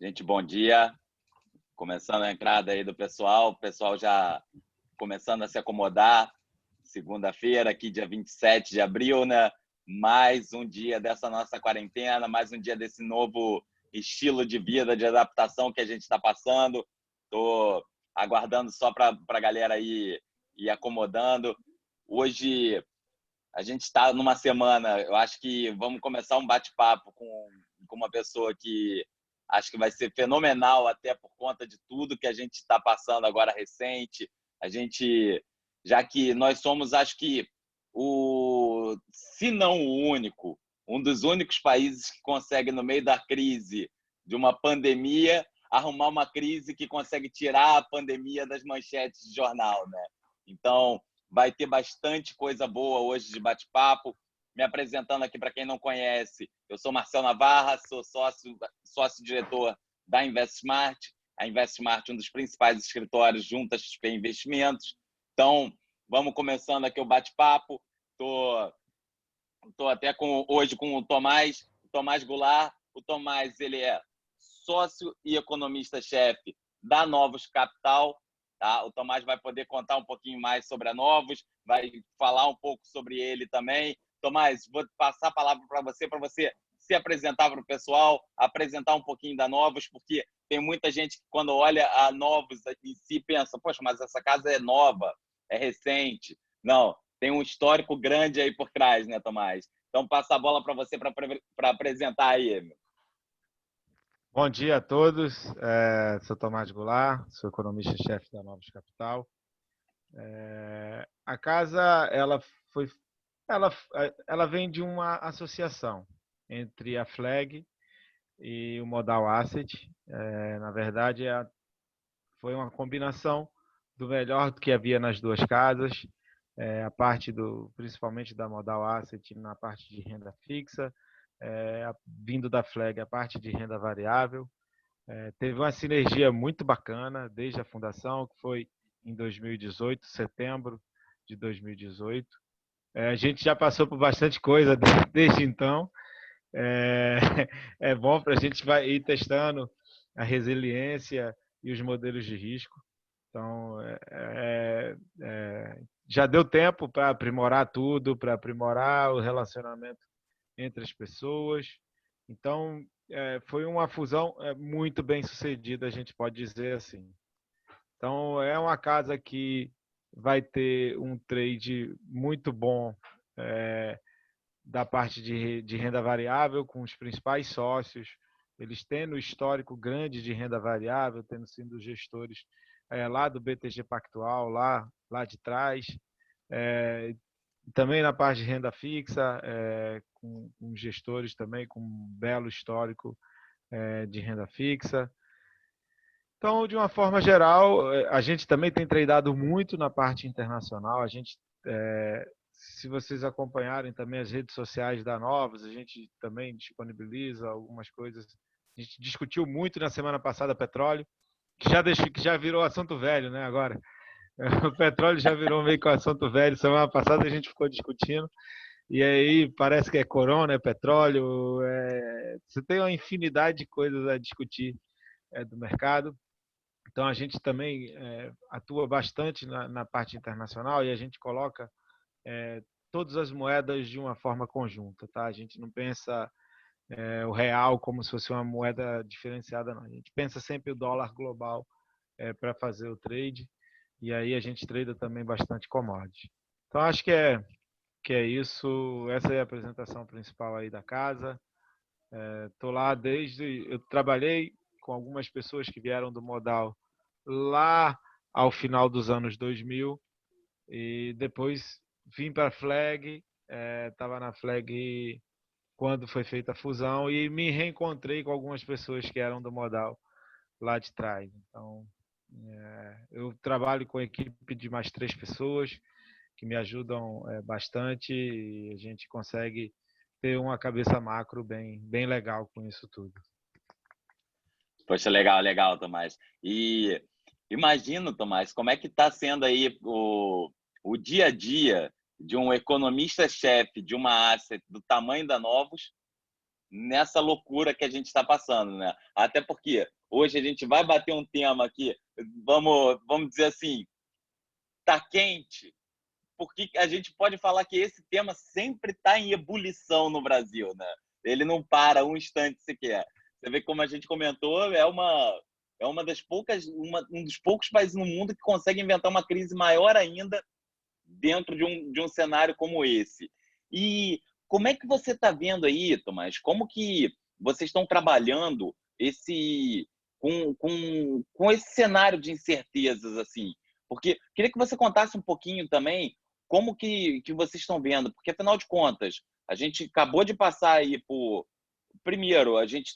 Gente, bom dia. Começando a entrada aí do pessoal, o pessoal já começando a se acomodar. Segunda-feira, aqui dia 27 de abril, né? Mais um dia dessa nossa quarentena, mais um dia desse novo estilo de vida, de adaptação que a gente está passando. Estou aguardando só para a galera ir acomodando. Hoje a gente está numa semana, eu acho que vamos começar um bate-papo com uma pessoa que acho que vai ser fenomenal, até por conta de tudo que a gente está passando agora recente. A gente, já que nós somos, acho que, se não o único, um dos únicos países que consegue, no meio da crise de uma pandemia, arrumar uma crise que consegue tirar a pandemia das manchetes de jornal, né? Então, vai ter bastante coisa boa hoje de bate-papo. Me apresentando aqui para quem não conhece, eu sou Marcel Navarra, sou sócio-diretor da InvestSmart. A InvestSmart é um dos principais escritórios junto à XP Investimentos. Então, vamos começando aqui o bate-papo. Estou até hoje com o Tomás Goulart. O Tomás, ele é sócio e economista-chefe da Novos Capital. Tá? O Tomás vai poder contar um pouquinho mais sobre a Novos, vai falar um pouco sobre ele também. Tomás, vou passar a palavra para você se apresentar para o pessoal, apresentar um pouquinho da Novos, porque tem muita gente que, quando olha a Novos em si, pensa, poxa, mas essa casa é nova, é recente. Não, tem um histórico grande aí por trás, né, Tomás? Então, passa a bola para você para apresentar aí, meu. Bom dia a todos, sou Tomás Goulart, sou economista-chefe da Novos Capital. A casa ela vem de uma associação entre a FLEG e o Modal Asset. Na verdade, foi uma combinação do melhor que havia nas duas casas, a parte principalmente da Modal Asset na parte de renda fixa, vindo da FLEG a parte de renda variável. Teve uma sinergia muito bacana desde a fundação, que foi em 2018, setembro de 2018. A gente já passou por bastante coisa desde então. É bom para a gente vai ir testando a resiliência e os modelos de risco. Então, já deu tempo para aprimorar tudo, para aprimorar o relacionamento entre as pessoas. Então, foi uma fusão muito bem sucedida, a gente pode dizer assim. Então, é uma casa que vai ter um trade muito bom da parte de renda variável, com os principais sócios, eles tendo histórico grande de renda variável, tendo sido gestores lá do BTG Pactual, lá de trás. Também na parte de renda fixa, com gestores também com um belo histórico de renda fixa. Então, de uma forma geral, a gente também tem tradado muito na parte internacional. A gente, se vocês acompanharem também as redes sociais da Novos, a gente também disponibiliza algumas coisas. A gente discutiu muito na semana passada petróleo, que já virou assunto velho, né? Agora, o petróleo já virou meio que assunto velho. Semana passada a gente ficou discutindo. E aí parece que é corona, é petróleo, você tem uma infinidade de coisas a discutir do mercado. Então a gente também atua bastante na parte internacional e a gente coloca todas as moedas de uma forma conjunta, tá? A gente não pensa o real como se fosse uma moeda diferenciada, não. A gente pensa sempre o dólar global para fazer o trade e aí a gente trada também bastante commodity. Então acho que é isso. Essa é a apresentação principal aí da casa. Estou lá eu trabalhei com algumas pessoas que vieram do Modal lá ao final dos anos 2000 e depois vim para a FLEG, estava na FLEG quando foi feita a fusão e me reencontrei com algumas pessoas que eram do Modal lá de trás. Então, eu trabalho com a equipe de mais 3 pessoas que me ajudam bastante e a gente consegue ter uma cabeça macro bem legal com isso tudo. Poxa, legal, Tomás. E imagino, Tomás, como é que está sendo aí o dia a dia de um economista-chefe de uma asset do tamanho da Novos, nessa loucura que a gente está passando, né? Até porque hoje a gente vai bater um tema aqui, vamos dizer assim, tá quente, porque a gente pode falar que esse tema sempre está em ebulição no Brasil, né? Ele não para um instante sequer. Você vê como a gente comentou, é uma das poucas, um dos poucos países no mundo que consegue inventar uma crise maior ainda dentro de um cenário como esse. E como é que você está vendo aí, Tomás? Como que vocês estão trabalhando com esse cenário de incertezas assim? Porque queria que você contasse um pouquinho também como que vocês estão vendo, porque afinal de contas a gente acabou de passar aí por primeiro a gente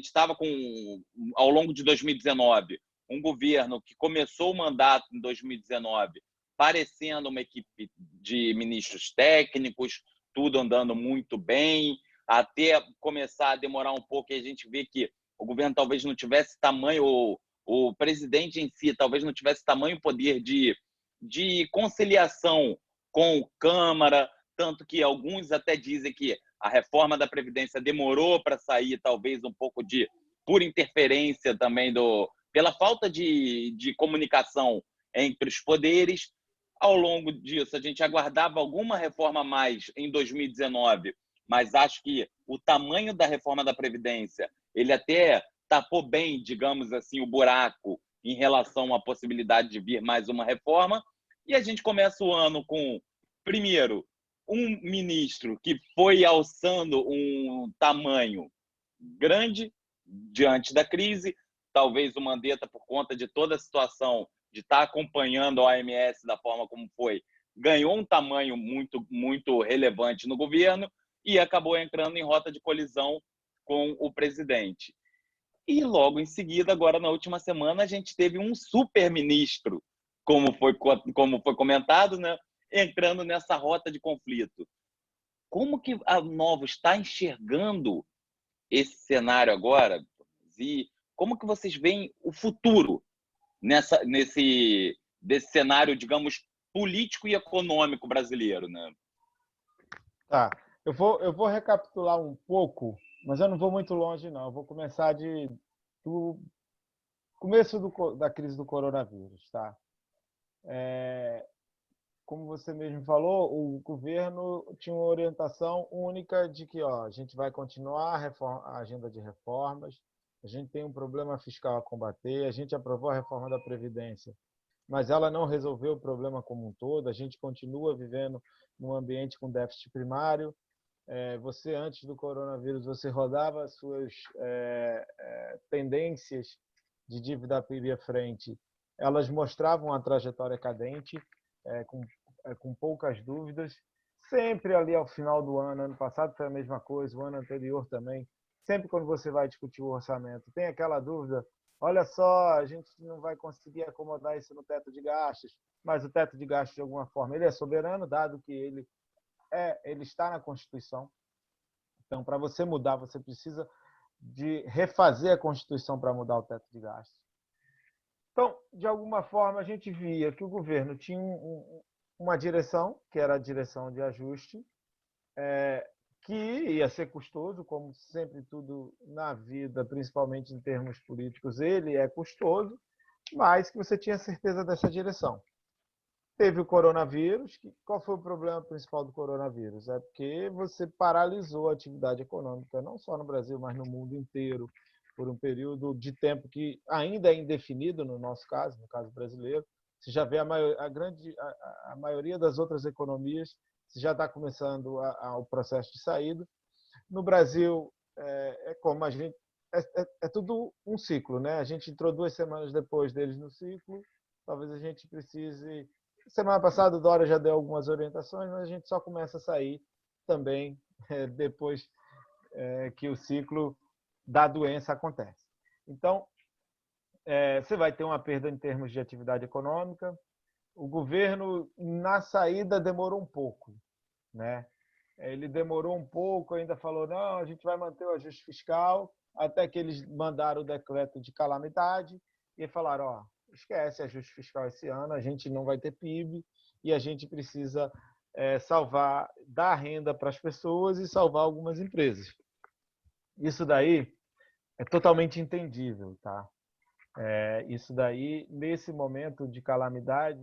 estava com ao longo de 2019 um governo que começou o mandato em 2019 parecendo uma equipe de ministros técnicos, tudo andando muito bem, até começar a demorar um pouco e a gente vê que o governo talvez não tivesse tamanho, ou o presidente em si talvez não tivesse tamanho poder de conciliação com Câmara, tanto que alguns até dizem que a reforma da Previdência demorou para sair, talvez um pouco por interferência também pela falta de comunicação entre os poderes. Ao longo disso, a gente aguardava alguma reforma a mais em 2019, mas acho que o tamanho da reforma da Previdência, ele até tapou bem, digamos assim, o buraco em relação à possibilidade de vir mais uma reforma. E a gente começa o ano com, primeiro, um ministro que foi alçando um tamanho grande diante da crise, talvez o Mandetta, por conta de toda a situação de estar acompanhando a OMS da forma como foi, ganhou um tamanho muito, muito relevante no governo e acabou entrando em rota de colisão com o presidente. E logo em seguida, agora na última semana, a gente teve um super-ministro, como foi comentado, né, entrando nessa rota de conflito. Como que a Novo está enxergando esse cenário agora? E como que vocês veem o futuro desse cenário, digamos, político e econômico brasileiro, né? Tá. Eu vou recapitular um pouco, mas eu não vou muito longe, não. Eu vou começar do começo da crise do coronavírus, tá? Como você mesmo falou, o governo tinha uma orientação única de que a gente vai continuar a agenda de reformas, a gente tem um problema fiscal a combater, a gente aprovou a reforma da Previdência, mas ela não resolveu o problema como um todo, a gente continua vivendo num ambiente com déficit primário. Você, antes do coronavírus, você rodava as suas tendências de dívida PIB à frente, elas mostravam a trajetória cadente, com poucas dúvidas. Sempre ali ao final do ano passado foi a mesma coisa, o ano anterior também. Sempre quando você vai discutir o orçamento, tem aquela dúvida: olha só, a gente não vai conseguir acomodar isso no teto de gastos, mas o teto de gastos, de alguma forma, ele é soberano, dado que ele está na Constituição. Então, para você mudar, você precisa de refazer a Constituição para mudar o teto de gastos. Então, de alguma forma, a gente via que o governo tinha uma direção, que era a direção de ajuste, que ia ser custoso, como sempre tudo na vida, principalmente em termos políticos, ele é custoso, mas que você tinha certeza dessa direção. Teve o coronavírus. Qual foi o problema principal do coronavírus? É porque você paralisou a atividade econômica, não só no Brasil, mas no mundo inteiro, por um período de tempo que ainda é indefinido, no nosso caso, no caso brasileiro. Você já vê a maioria das outras economias, você já está começando o processo de saída. No Brasil, como a gente... É tudo um ciclo, né? A gente entrou 2 semanas depois deles no ciclo, talvez a gente precise... Semana passada o Dória já deu algumas orientações, mas a gente só começa a sair também depois que o ciclo da doença acontece. Então, você vai ter uma perda em termos de atividade econômica. O governo, na saída, demorou um pouco, né? Ele demorou um pouco, ainda falou: não, a gente vai manter o ajuste fiscal, até que eles mandaram o decreto de calamidade e falaram: esquece ajuste fiscal esse ano, a gente não vai ter PIB e a gente precisa salvar, dar renda para as pessoas e salvar algumas empresas. Isso daí é totalmente entendível, tá? Isso daí, nesse momento de calamidade,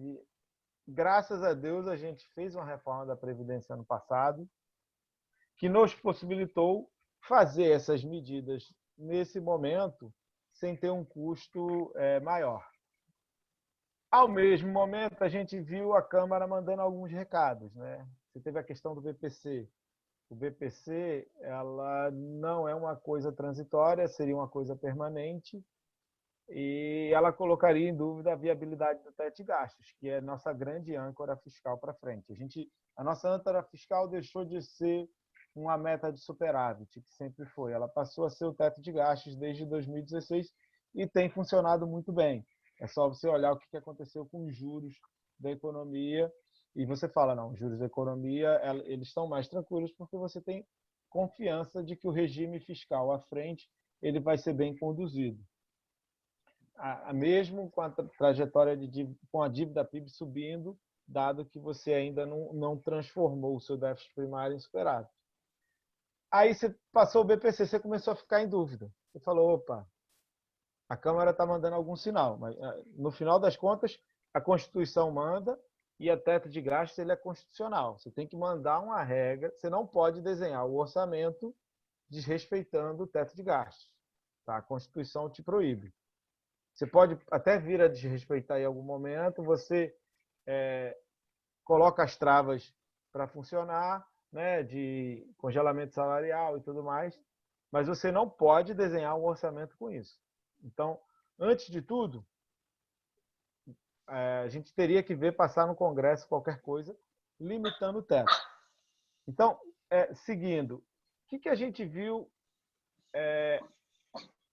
graças a Deus, a gente fez uma reforma da Previdência ano passado, que nos possibilitou fazer essas medidas nesse momento sem ter um custo maior. Ao mesmo momento, a gente viu a Câmara mandando alguns recados, né? Você teve a questão do BPC. O BPC, ela não é uma coisa transitória, seria uma coisa permanente, e ela colocaria em dúvida a viabilidade do teto de gastos, que é nossa grande âncora fiscal para frente. A nossa âncora fiscal deixou de ser uma meta de superávit, que sempre foi. Ela passou a ser o teto de gastos desde 2016 e tem funcionado muito bem. É só você olhar o que aconteceu com os juros da economia e você fala, não, os juros da economia eles estão mais tranquilos porque você tem confiança de que o regime fiscal à frente ele vai ser bem conduzido. Mesmo com a trajetória com a dívida PIB subindo, dado que você ainda não transformou o seu déficit primário em superávit. Aí você passou o BPC, você começou a ficar em dúvida. Você falou, opa, a Câmara está mandando algum sinal, mas no final das contas, a Constituição manda e a teto de gastos ele é constitucional. Você tem que mandar uma regra, você não pode desenhar o orçamento desrespeitando o teto de gastos. Tá? A Constituição te proíbe. Você pode até vir a desrespeitar em algum momento, você coloca as travas para funcionar, né, de congelamento salarial e tudo mais, mas você não pode desenhar um orçamento com isso. Então, antes de tudo, a gente teria que ver passar no Congresso qualquer coisa limitando o teto. Então, seguindo, o que a gente viu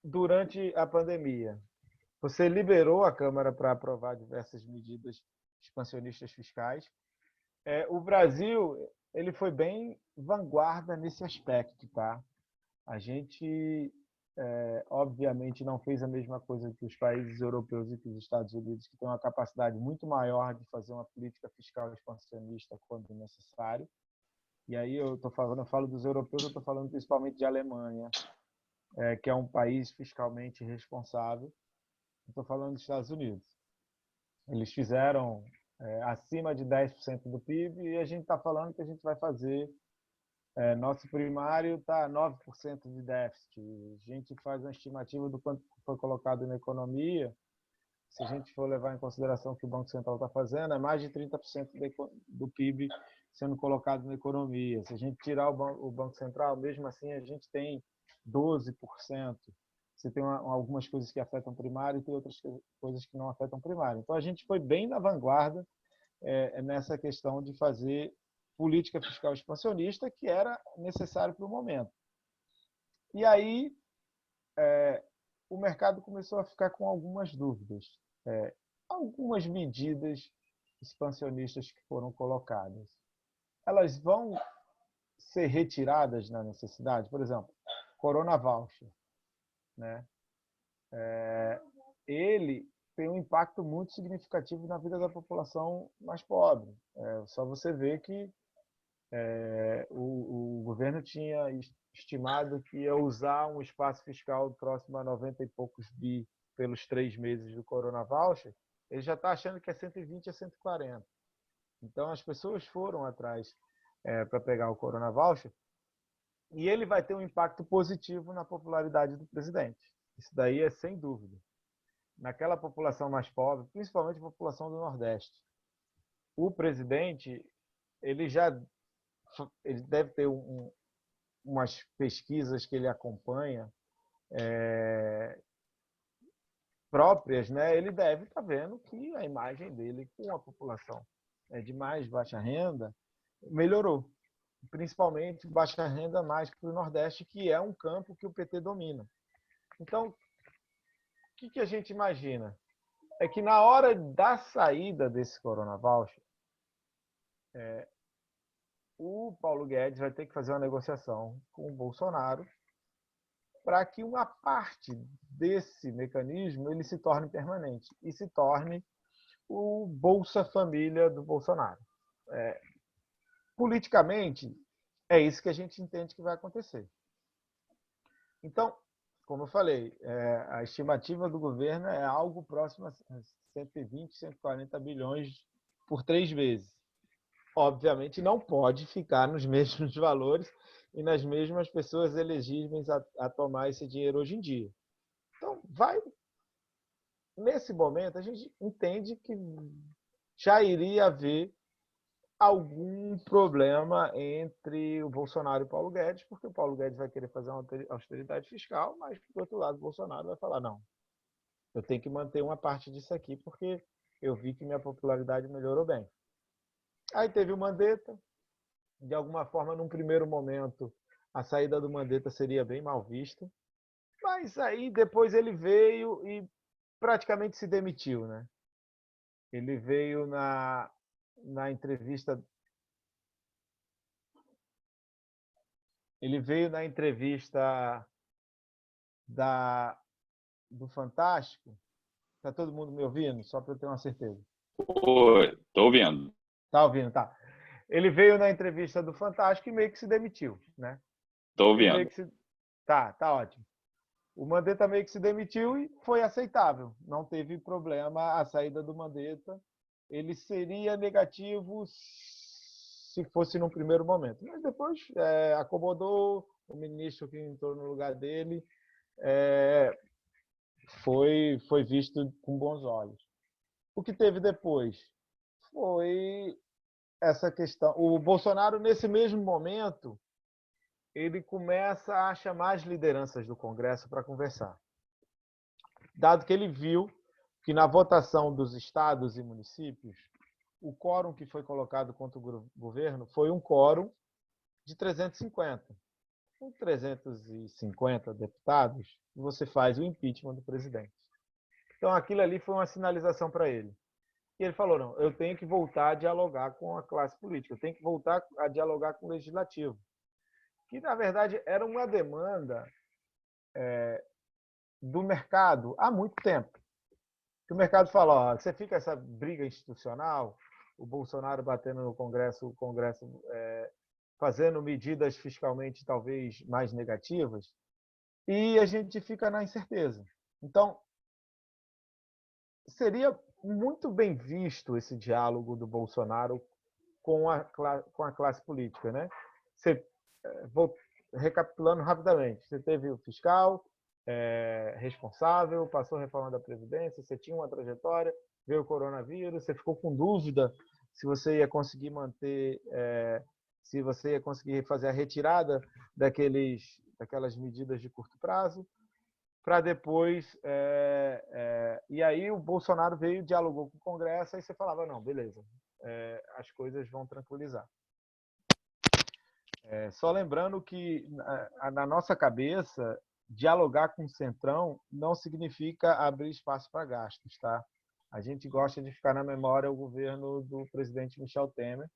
durante a pandemia? Você liberou a Câmara para aprovar diversas medidas expansionistas fiscais. O Brasil ele foi bem vanguarda nesse aspecto, tá? A gente, obviamente, não fez a mesma coisa que os países europeus e que os Estados Unidos, que têm uma capacidade muito maior de fazer uma política fiscal expansionista quando necessário. E aí eu falo dos europeus, eu estou falando principalmente de Alemanha, que é um país fiscalmente responsável. Estou falando dos Estados Unidos. Eles fizeram acima de 10% do PIB e a gente está falando que a gente vai fazer nosso primário está 9% de déficit. A gente faz uma estimativa do quanto foi colocado na economia. Se a gente for levar em consideração o que o Banco Central está fazendo, é mais de 30% do PIB sendo colocado na economia. Se a gente tirar o Banco Central, mesmo assim, a gente tem 12%. Você tem algumas coisas que afetam o primário e tem outras coisas que não afetam o primário. Então, a gente foi bem na vanguarda nessa questão de fazer política fiscal expansionista, que era necessário para o momento. E aí, o mercado começou a ficar com algumas dúvidas. Algumas medidas expansionistas que foram colocadas, elas vão ser retiradas na necessidade? Por exemplo, Corona Voucher, né? Ele tem um impacto muito significativo na vida da população mais pobre. Só você ver que o governo tinha estimado que ia usar um espaço fiscal próximo a 90 e poucos bi pelos 3 meses do Corona Voucher, ele já está achando que é 120 a 140. Então, as pessoas foram atrás para pegar o Corona Voucher e ele vai ter um impacto positivo na popularidade do presidente. Isso daí é sem dúvida. Naquela população mais pobre, principalmente a população do Nordeste, o presidente ele deve ter umas pesquisas que ele acompanha próprias, né? Ele deve estar vendo que a imagem dele com a população de mais baixa renda melhorou. Principalmente baixa renda mais para o Nordeste, que é um campo que o PT domina. Então, o que a gente imagina? É que na hora da saída desse Corona Voucher, o Paulo Guedes vai ter que fazer uma negociação com o Bolsonaro para que uma parte desse mecanismo ele se torne permanente e se torne o Bolsa Família do Bolsonaro. politicamente, é isso que a gente entende que vai acontecer. Então, como eu falei, a estimativa do governo é algo próximo a 120, 140 bilhões por 3 vezes. Obviamente, não pode ficar nos mesmos valores e nas mesmas pessoas elegíveis a tomar esse dinheiro hoje em dia. Então, nesse momento, a gente entende que já iria haver algum problema entre o Bolsonaro e o Paulo Guedes, porque o Paulo Guedes vai querer fazer uma austeridade fiscal, mas, por outro lado, o Bolsonaro vai falar, não, eu tenho que manter uma parte disso aqui, porque eu vi que minha popularidade melhorou bem. Aí teve o Mandetta, de alguma forma, num primeiro momento, a saída do Mandetta seria bem mal vista, mas aí depois ele veio e praticamente se demitiu, né? Ele veio na entrevista do Fantástico. Está todo mundo me ouvindo? Só para eu ter uma certeza. Oi, estou ouvindo. Está ouvindo, tá. Ele veio na entrevista do Fantástico e meio que se demitiu, né? Estou ouvindo. Tá ótimo. O Mandetta meio que se demitiu e foi aceitável. Não teve problema a saída do Mandetta. Ele seria negativo se fosse no primeiro momento. Mas depois acomodou, o ministro que entrou no lugar dele foi visto com bons olhos. O que teve depois foi essa questão. O Bolsonaro, nesse mesmo momento, ele começa a chamar as lideranças do Congresso para conversar. Dado que ele viu que na votação dos estados e municípios, o quórum que foi colocado contra o governo foi um quórum de 350. Com 350 deputados, você faz o impeachment do presidente. Então, aquilo ali foi uma sinalização para ele. E ele falou, não, eu tenho que voltar a dialogar com a classe política, eu tenho que voltar a dialogar com o legislativo. Que, na verdade, era uma demanda do mercado há muito tempo. Que o mercado fala, ó, você fica essa briga institucional, o Bolsonaro batendo no Congresso, o Congresso fazendo medidas fiscalmente talvez mais negativas, e a gente fica na incerteza. Então, seria muito bem visto esse diálogo do Bolsonaro com a classe política, né? Vou recapitulando rapidamente. Você teve o fiscal responsável, passou a reforma da Previdência, você tinha uma trajetória, veio o coronavírus, você ficou com dúvida se você ia conseguir manter, se você ia conseguir fazer a retirada daquelas medidas de curto prazo, para depois... e aí o Bolsonaro veio, dialogou com o Congresso, aí você falava, não, beleza, as coisas vão tranquilizar. Só lembrando que, na nossa cabeça, dialogar com o Centrão não significa abrir espaço para gastos, tá? A gente gosta de ficar na memória o governo do presidente Michel Temer.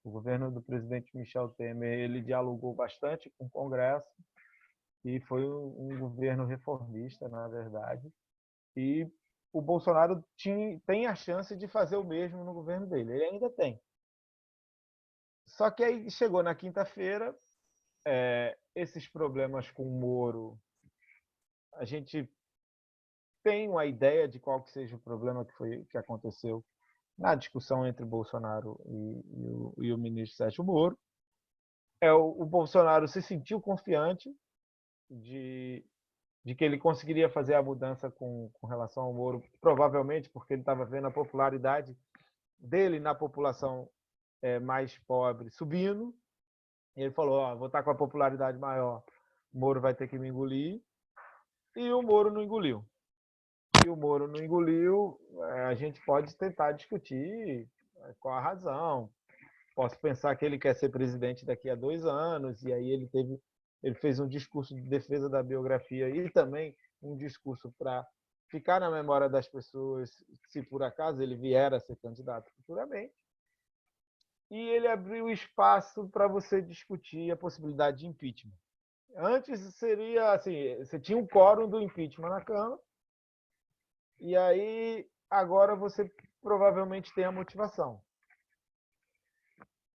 O governo do presidente Michel Temer, ele dialogou bastante com o Congresso e foi um governo reformista, na verdade. E o Bolsonaro tem a chance de fazer o mesmo no governo dele. Ele ainda tem. Só que aí chegou na quinta-feira, esses problemas com o Moro, a gente tem uma ideia de qual que seja o problema que aconteceu na discussão entre Bolsonaro e o ministro Sérgio Moro. O Bolsonaro se sentiu confiante de que ele conseguiria fazer a mudança com relação ao Moro, provavelmente porque ele estava vendo a popularidade dele na população mais pobre subindo. E ele falou, vou estar com a popularidade maior, o Moro vai ter que me engolir. E o Moro não engoliu. A gente pode tentar discutir qual a razão. Posso pensar que ele quer ser presidente daqui a 2 anos, e aí ele fez um discurso de defesa da biografia e também um discurso para ficar na memória das pessoas, se por acaso ele vier a ser candidato futuramente. E ele abriu espaço para você discutir a possibilidade de impeachment. Antes seria assim, você tinha um quórum do impeachment na Câmara, e aí agora você provavelmente tem a motivação.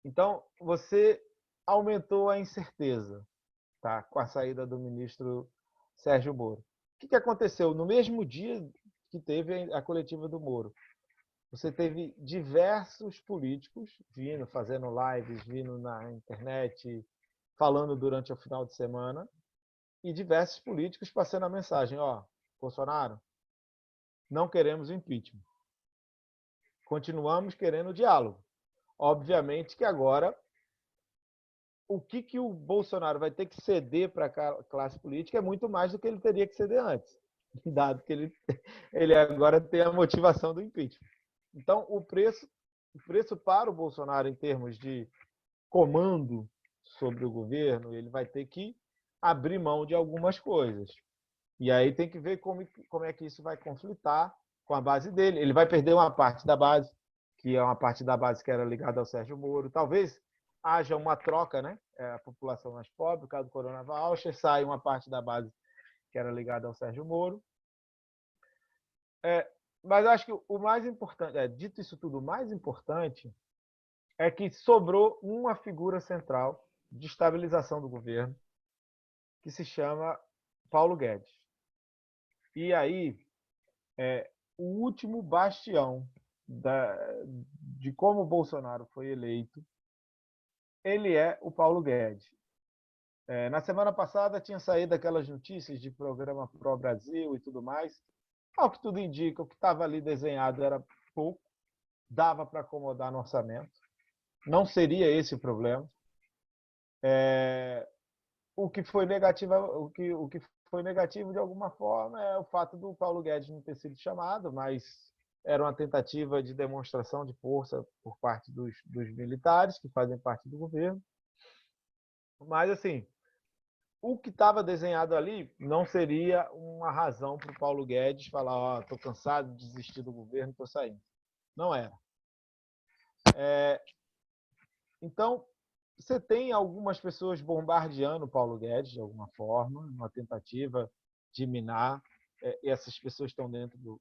Então, você aumentou a incerteza, tá? Com a saída do ministro Sérgio Moro. O que aconteceu? No mesmo dia que teve a coletiva do Moro, você teve diversos políticos vindo, fazendo lives, vindo na internet, falando durante o final de semana, e diversos políticos passando a mensagem: ó, Bolsonaro, não queremos impeachment. Continuamos querendo diálogo. Obviamente que agora o que o Bolsonaro vai ter que ceder para a classe política é muito mais do que ele teria que ceder antes, dado que ele agora tem a motivação do impeachment. Então, o preço para o Bolsonaro em termos de comando sobre o governo, ele vai ter que abrir mão de algumas coisas. E aí tem que ver como é que isso vai conflitar com a base dele. Ele vai perder uma parte da base, que é uma parte da base que era ligada ao Sérgio Moro. Talvez haja uma troca, né? A população mais pobre, por causa do Corona Voucher, sai uma parte da base que era ligada ao Sérgio Moro. Mas eu acho que o mais importante, dito isso tudo, o mais importante é que sobrou uma figura central de estabilização do governo, que se chama Paulo Guedes. E aí, o último bastião de como o Bolsonaro foi eleito, ele é o Paulo Guedes. Na semana passada tinha saído aquelas notícias de programa Pro Brasil e tudo mais. Ao que tudo indica, o que estava ali desenhado era pouco, dava para acomodar no orçamento. Não seria esse o problema. O que foi negativo de alguma forma é o fato do Paulo Guedes não ter sido chamado, mas era uma tentativa de demonstração de força por parte dos militares que fazem parte do governo. Mas, assim, o que estava desenhado ali não seria uma razão para o Paulo Guedes falar: ó, estou cansado de desistir do governo, estou saindo. Não era. Então, você tem algumas pessoas bombardeando o Paulo Guedes de alguma forma, uma tentativa de minar. E essas pessoas estão dentro do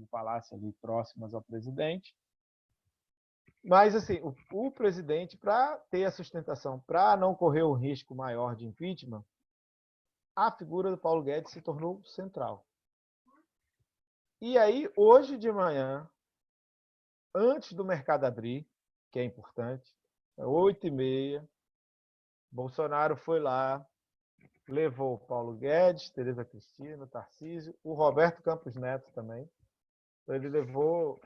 palácio ali, próximas ao presidente. Mas, assim, o presidente, para ter a sustentação, para não correr o risco maior de impeachment, a figura do Paulo Guedes se tornou central. E aí, hoje de manhã, antes do mercado abrir, que é importante, 8h30, Bolsonaro foi lá, levou Paulo Guedes, Tereza Cristina, Tarcísio, o Roberto Campos Neto também. Ele levou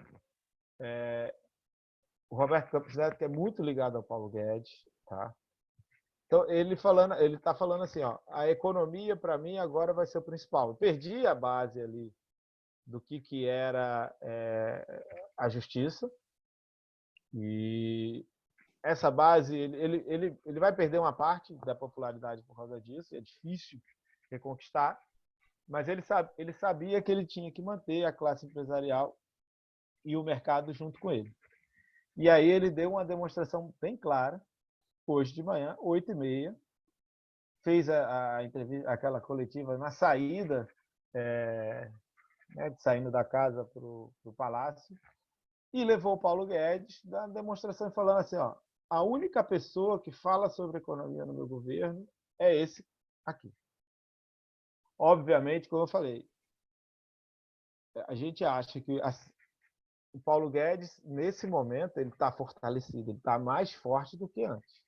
o Roberto Campos Neto, que é muito ligado ao Paulo Guedes, tá? Então, ele está falando assim, ó, a economia, para mim, agora vai ser o principal. Eu perdi a base ali do que era a justiça, e essa base, ele vai perder uma parte da popularidade por causa disso, é difícil reconquistar, mas ele sabia que ele tinha que manter a classe empresarial e o mercado junto com ele. E aí ele deu uma demonstração bem clara, hoje de manhã, 8h30, fez a entrevista, aquela coletiva na saída, saindo da casa para o palácio, e levou o Paulo Guedes da demonstração falando assim, ó, a única pessoa que fala sobre economia no meu governo é esse aqui. Obviamente, como eu falei, a gente acha que o Paulo Guedes, nesse momento, ele está fortalecido, ele está mais forte do que antes.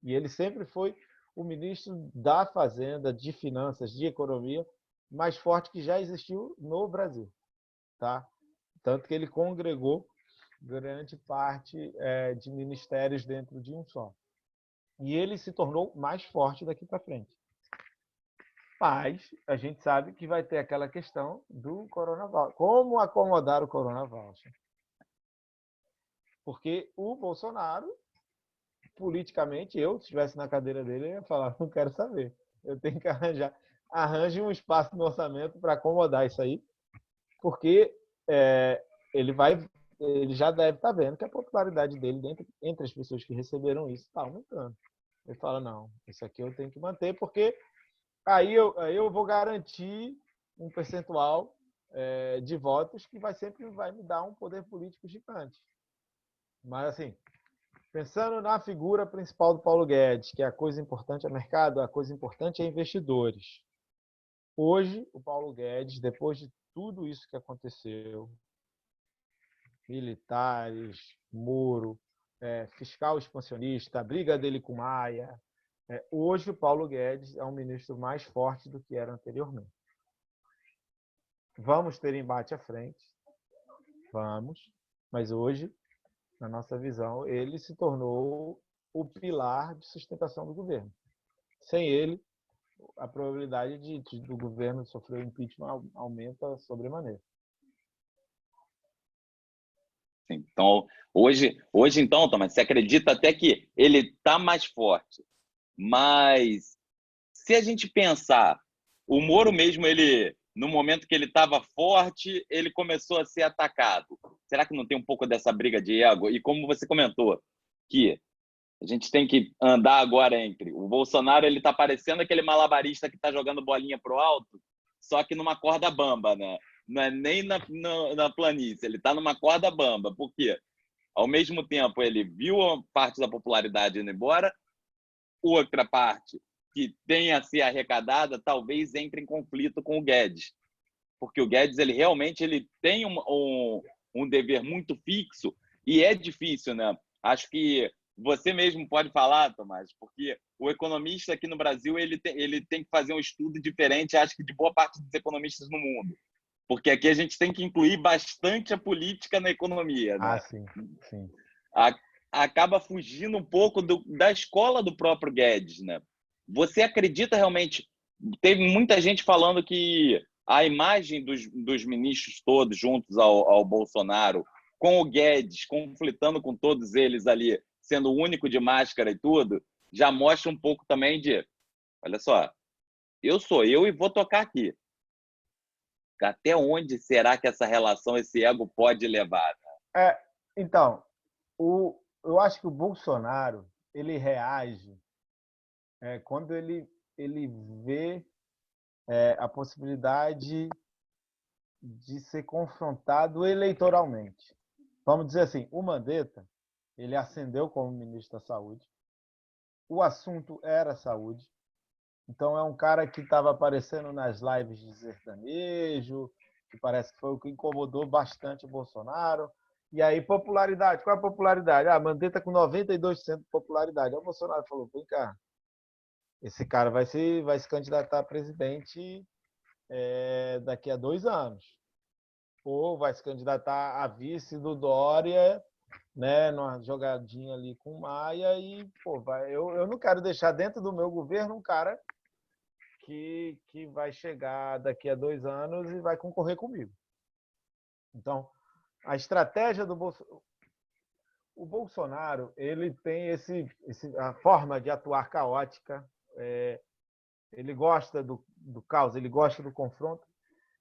E ele sempre foi o ministro da Fazenda, de Finanças, de Economia, mais forte que já existiu no Brasil. Tá? Tanto que ele congregou grande parte de ministérios dentro de um só. E ele se tornou mais forte daqui para frente. Mas a gente sabe que vai ter aquela questão do Corona Voucher. Como acomodar o Corona Voucher? Porque o Bolsonaro, politicamente, eu, se estivesse na cadeira dele, eu ia falar, não quero saber. Eu tenho que arranje um espaço no orçamento para acomodar isso aí, porque ele já deve estar vendo que a popularidade dele entre as pessoas que receberam isso está aumentando. Ele fala, não, isso aqui eu tenho que manter, porque aí eu vou garantir um percentual de votos que sempre vai me dar um poder político gigante. Mas, assim, Pensando na figura principal do Paulo Guedes, que a coisa importante é mercado, a coisa importante é investidores. Hoje, o Paulo Guedes, depois de tudo isso que aconteceu, militares, Moro, fiscal expansionista, a briga dele com Maia, hoje o Paulo Guedes é um ministro mais forte do que era anteriormente. Vamos ter embate à frente, vamos, mas hoje, na nossa visão, ele se tornou o pilar de sustentação do governo. Sem ele, a probabilidade do governo sofrer impeachment aumenta sobremaneira. Então, hoje então, Thomas, você acredita até que ele está mais forte, mas se a gente pensar, o Moro mesmo, ele, no momento que ele estava forte, ele começou a ser atacado. Será que não tem um pouco dessa briga de ego? E como você comentou, que a gente tem que andar agora entre o Bolsonaro, ele está parecendo aquele malabarista que está jogando bolinha pro alto, só que numa corda bamba, né? Não é nem na planície, ele está numa corda bamba. Por quê? Ao mesmo tempo, ele viu parte da popularidade indo embora, outra parte que tenha a ser arrecadada talvez entre em conflito com o Guedes, porque o Guedes ele realmente ele tem um dever muito fixo e é difícil, né? Acho que você mesmo pode falar, Tomás, porque o economista aqui no Brasil ele tem que fazer um estudo diferente, acho que de boa parte dos economistas no mundo, porque aqui a gente tem que incluir bastante a política na economia, né? Sim, sim. Acaba fugindo um pouco da escola do próprio Guedes, né? Você acredita realmente? Teve muita gente falando que a imagem dos ministros todos juntos ao Bolsonaro, com o Guedes conflitando com todos eles ali, sendo o único de máscara e tudo, já mostra um pouco também de, olha só, eu sou eu e vou tocar aqui. Até onde será que essa relação, esse ego pode levar? Então, eu acho que o Bolsonaro ele reage quando ele vê a possibilidade de ser confrontado eleitoralmente. Vamos dizer assim, o Mandetta ele ascendeu como ministro da Saúde. O assunto era saúde. Então é um cara que estava aparecendo nas lives de sertanejo, que parece que foi o que incomodou bastante o Bolsonaro. E aí, popularidade. Qual é a popularidade? Mandetta com 92% de popularidade. Aí o Bolsonaro falou, vem cá, esse cara vai se candidatar a presidente daqui a 2 anos. Ou vai se candidatar a vice do Dória, né, numa jogadinha ali com o Maia. E eu não quero deixar dentro do meu governo um cara que vai chegar daqui a 2 anos e vai concorrer comigo. Então, a estratégia do Bolsonaro... O Bolsonaro ele tem a forma de atuar caótica, ele gosta do caos, ele gosta do confronto,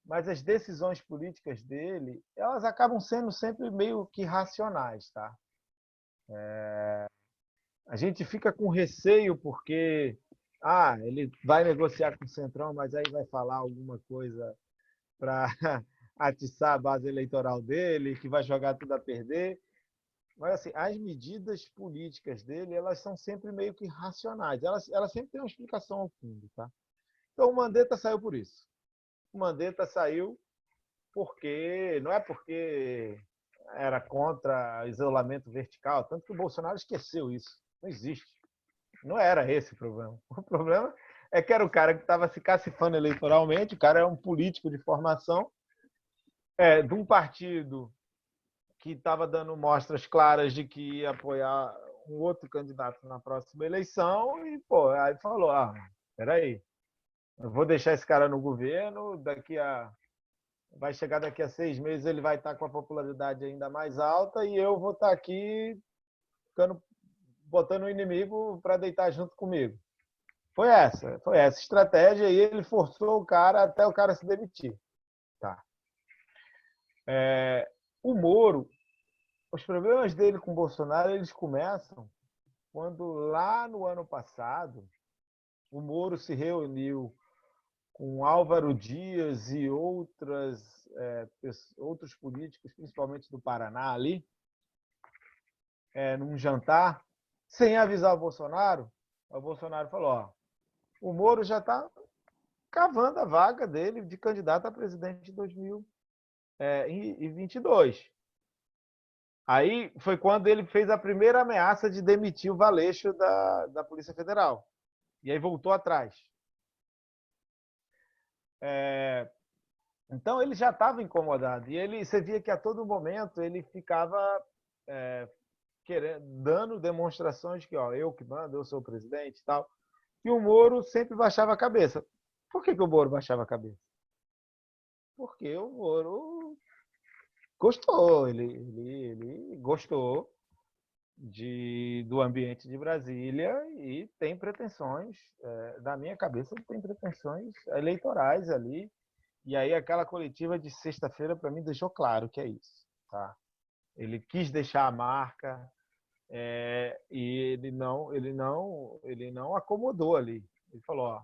mas as decisões políticas dele elas acabam sendo sempre meio que racionais. Tá? A gente fica com receio porque ele vai negociar com o Centrão, mas aí vai falar alguma coisa para atiçar a base eleitoral dele, que vai jogar tudo a perder. Mas assim, as medidas políticas dele, elas são sempre meio que racionais. Elas sempre têm uma explicação ao fundo, tá? Então o Mandetta saiu por isso. O Mandetta saiu não é porque era contra isolamento vertical, tanto que o Bolsonaro esqueceu isso. Não existe. Não era esse o problema. O problema é que era o cara que estava se cacifando eleitoralmente, o cara é um político de formação, de um partido que estava dando mostras claras de que ia apoiar um outro candidato na próxima eleição e, aí falou, peraí, eu vou deixar esse cara no governo, vai chegar daqui a 6 meses, ele vai estar com a popularidade ainda mais alta e eu vou estar aqui botando o inimigo para deitar junto comigo. Foi essa estratégia e ele forçou o cara até o cara se demitir. Tá. O Moro, os problemas dele com o Bolsonaro eles começam quando lá no ano passado o Moro se reuniu com Álvaro Dias e outros políticos, principalmente do Paraná ali, num jantar, sem avisar o Bolsonaro falou, ó, o Moro já está cavando a vaga dele de candidato a presidente em 2022. Aí foi quando ele fez a primeira ameaça de demitir o Valeixo da Polícia Federal. E aí voltou atrás. Então ele já estava incomodado. E você via que a todo momento ele ficava dando demonstrações de que eu que mando, eu sou o presidente e tal. E o Moro sempre baixava a cabeça. Por que o Moro baixava a cabeça? Porque o Moro gostou, ele gostou do ambiente de Brasília e tem pretensões, da minha cabeça, ele tem pretensões eleitorais ali. E aí aquela coletiva de sexta-feira, para mim, deixou claro que é isso. Tá? Ele quis deixar a marca e ele não acomodou ali. Ele falou, ó,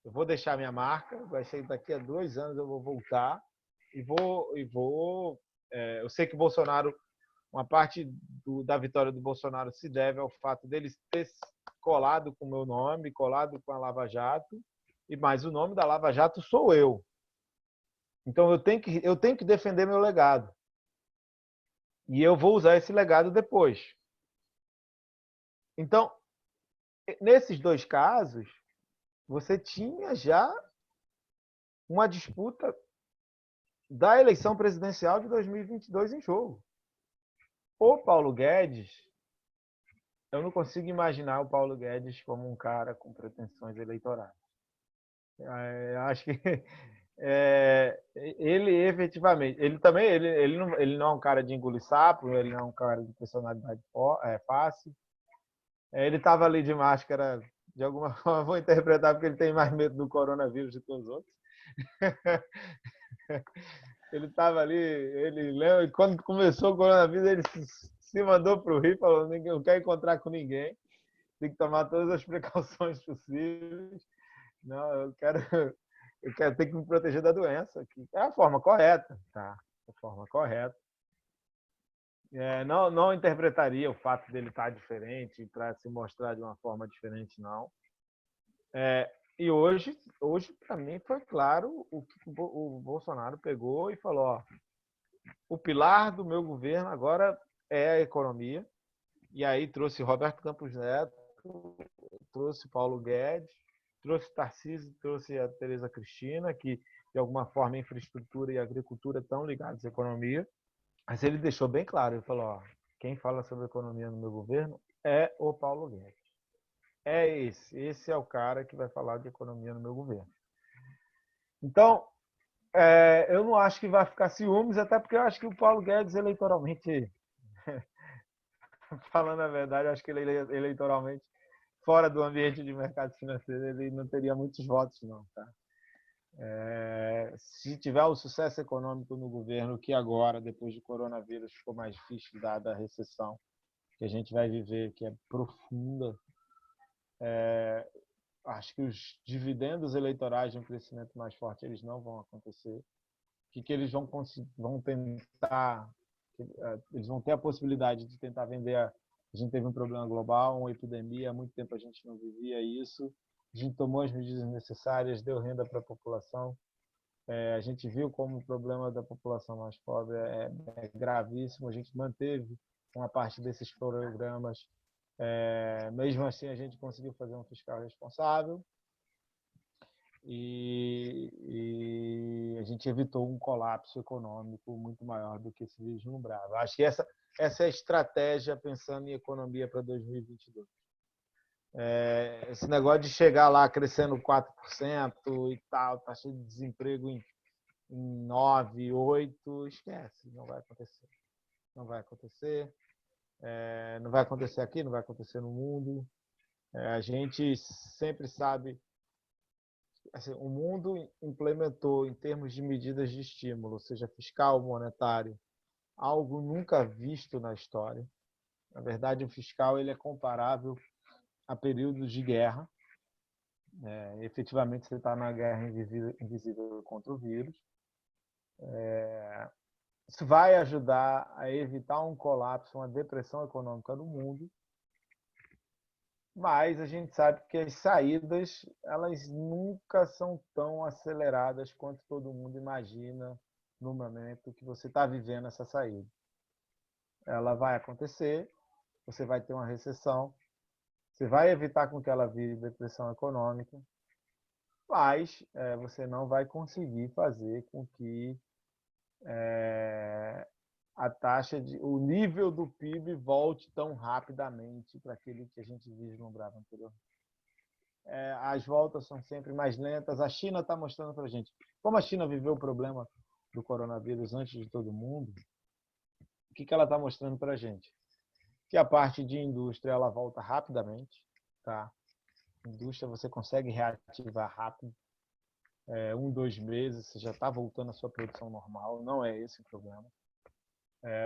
eu vou deixar minha marca, vai ser daqui a 2 anos eu vou voltar eu sei que o Bolsonaro, uma parte da vitória do Bolsonaro se deve ao fato dele ter colado com o meu nome, colado com a Lava Jato, mas o nome da Lava Jato sou eu. Então eu tenho que defender meu legado. E eu vou usar esse legado depois. Então, nesses 2 casos, você tinha já uma disputa da eleição presidencial de 2022 em jogo. O Paulo Guedes, eu não consigo imaginar o Paulo Guedes como um cara com pretensões eleitorais. Acho que ele efetivamente, ele também, ele não é um cara de engolir sapo, ele não é um cara de personalidade fácil. Ele estava ali de máscara, de alguma forma, vou interpretar porque ele tem mais medo do coronavírus do que os outros. Ele estava ali, ele lembra, quando começou o coronavírus, ele se mandou para o Rio, falou, não quer encontrar com ninguém, tem que tomar todas as precauções possíveis. Não, eu quero ter que me proteger da doença, que é a forma correta, tá? A forma correta. Não interpretaria o fato dele estar diferente para se mostrar de uma forma diferente, não. E hoje para mim, foi claro o que o Bolsonaro pegou e falou, ó, o pilar do meu governo agora é a economia. E aí trouxe Roberto Campos Neto, trouxe Paulo Guedes, trouxe Tarcísio, trouxe a Tereza Cristina, que de alguma forma infraestrutura e agricultura estão ligados à economia. Mas ele deixou bem claro, ele falou, ó, quem fala sobre economia no meu governo é o Paulo Guedes. Esse é o cara que vai falar de economia no meu governo. Então, eu não acho que vai ficar ciúmes, até porque eu acho que o Paulo Guedes eleitoralmente, falando a verdade, eu acho que ele eleitoralmente, fora do ambiente de mercado financeiro, ele não teria muitos votos, não. Tá? Se tiver o sucesso econômico no governo, que agora, depois do coronavírus, ficou mais difícil, dada a recessão que a gente vai viver, que é profunda, acho que os dividendos eleitorais de um crescimento mais forte eles não vão acontecer. O que eles vão tentar? Eles vão ter a possibilidade de tentar vender. A gente teve um problema global, uma epidemia, há muito tempo a gente não vivia isso. A gente tomou as medidas necessárias, deu renda para a população. A gente viu como o problema da população mais pobre é gravíssimo. A gente manteve uma parte desses programas. Mesmo assim, a gente conseguiu fazer um fiscal responsável e a gente evitou um colapso econômico muito maior do que se vislumbrava. Acho que essa é a estratégia pensando em economia para 2022. Esse negócio de chegar lá crescendo 4% e tal, taxa de desemprego em 9, 8, esquece, não vai acontecer. Não vai acontecer. Não vai acontecer aqui, não vai acontecer no mundo. A gente sempre sabe, assim, o mundo implementou, em termos de medidas de estímulo, seja fiscal, monetário, algo nunca visto na história. Na verdade, o fiscal ele é comparável a períodos de guerra. Efetivamente, você está na guerra invisível contra o vírus. Isso vai ajudar a evitar um colapso, uma depressão econômica no mundo, mas a gente sabe que as saídas elas nunca são tão aceleradas quanto todo mundo imagina no momento que você está vivendo essa saída. Ela vai acontecer, você vai ter uma recessão, você vai evitar com que ela vire depressão econômica, mas você não vai conseguir fazer com que o nível do PIB volte tão rapidamente para aquele que a gente vislumbrava anteriormente. As voltas são sempre mais lentas. A China está mostrando para a gente. Como a China viveu o problema do coronavírus antes de todo mundo, o que ela está mostrando para a gente? Que a parte de indústria ela volta rapidamente. Tá? Indústria você consegue reativar rápido. 2 meses, você já está voltando à sua produção normal. Não é esse o problema.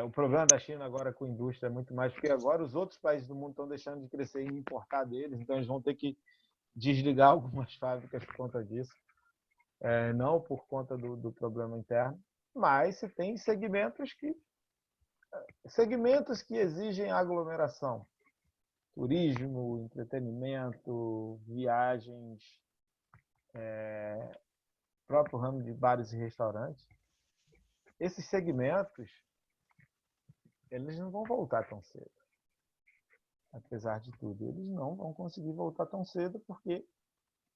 O problema da China agora com a indústria é muito mais porque agora os outros países do mundo estão deixando de crescer e importar deles, então eles vão ter que desligar algumas fábricas por conta disso, não por conta do problema interno, mas se tem segmentos que exigem aglomeração, turismo, entretenimento, viagens, próprio ramo de bares e restaurantes. Esses segmentos eles não vão voltar tão cedo. Apesar de tudo, eles não vão conseguir voltar tão cedo porque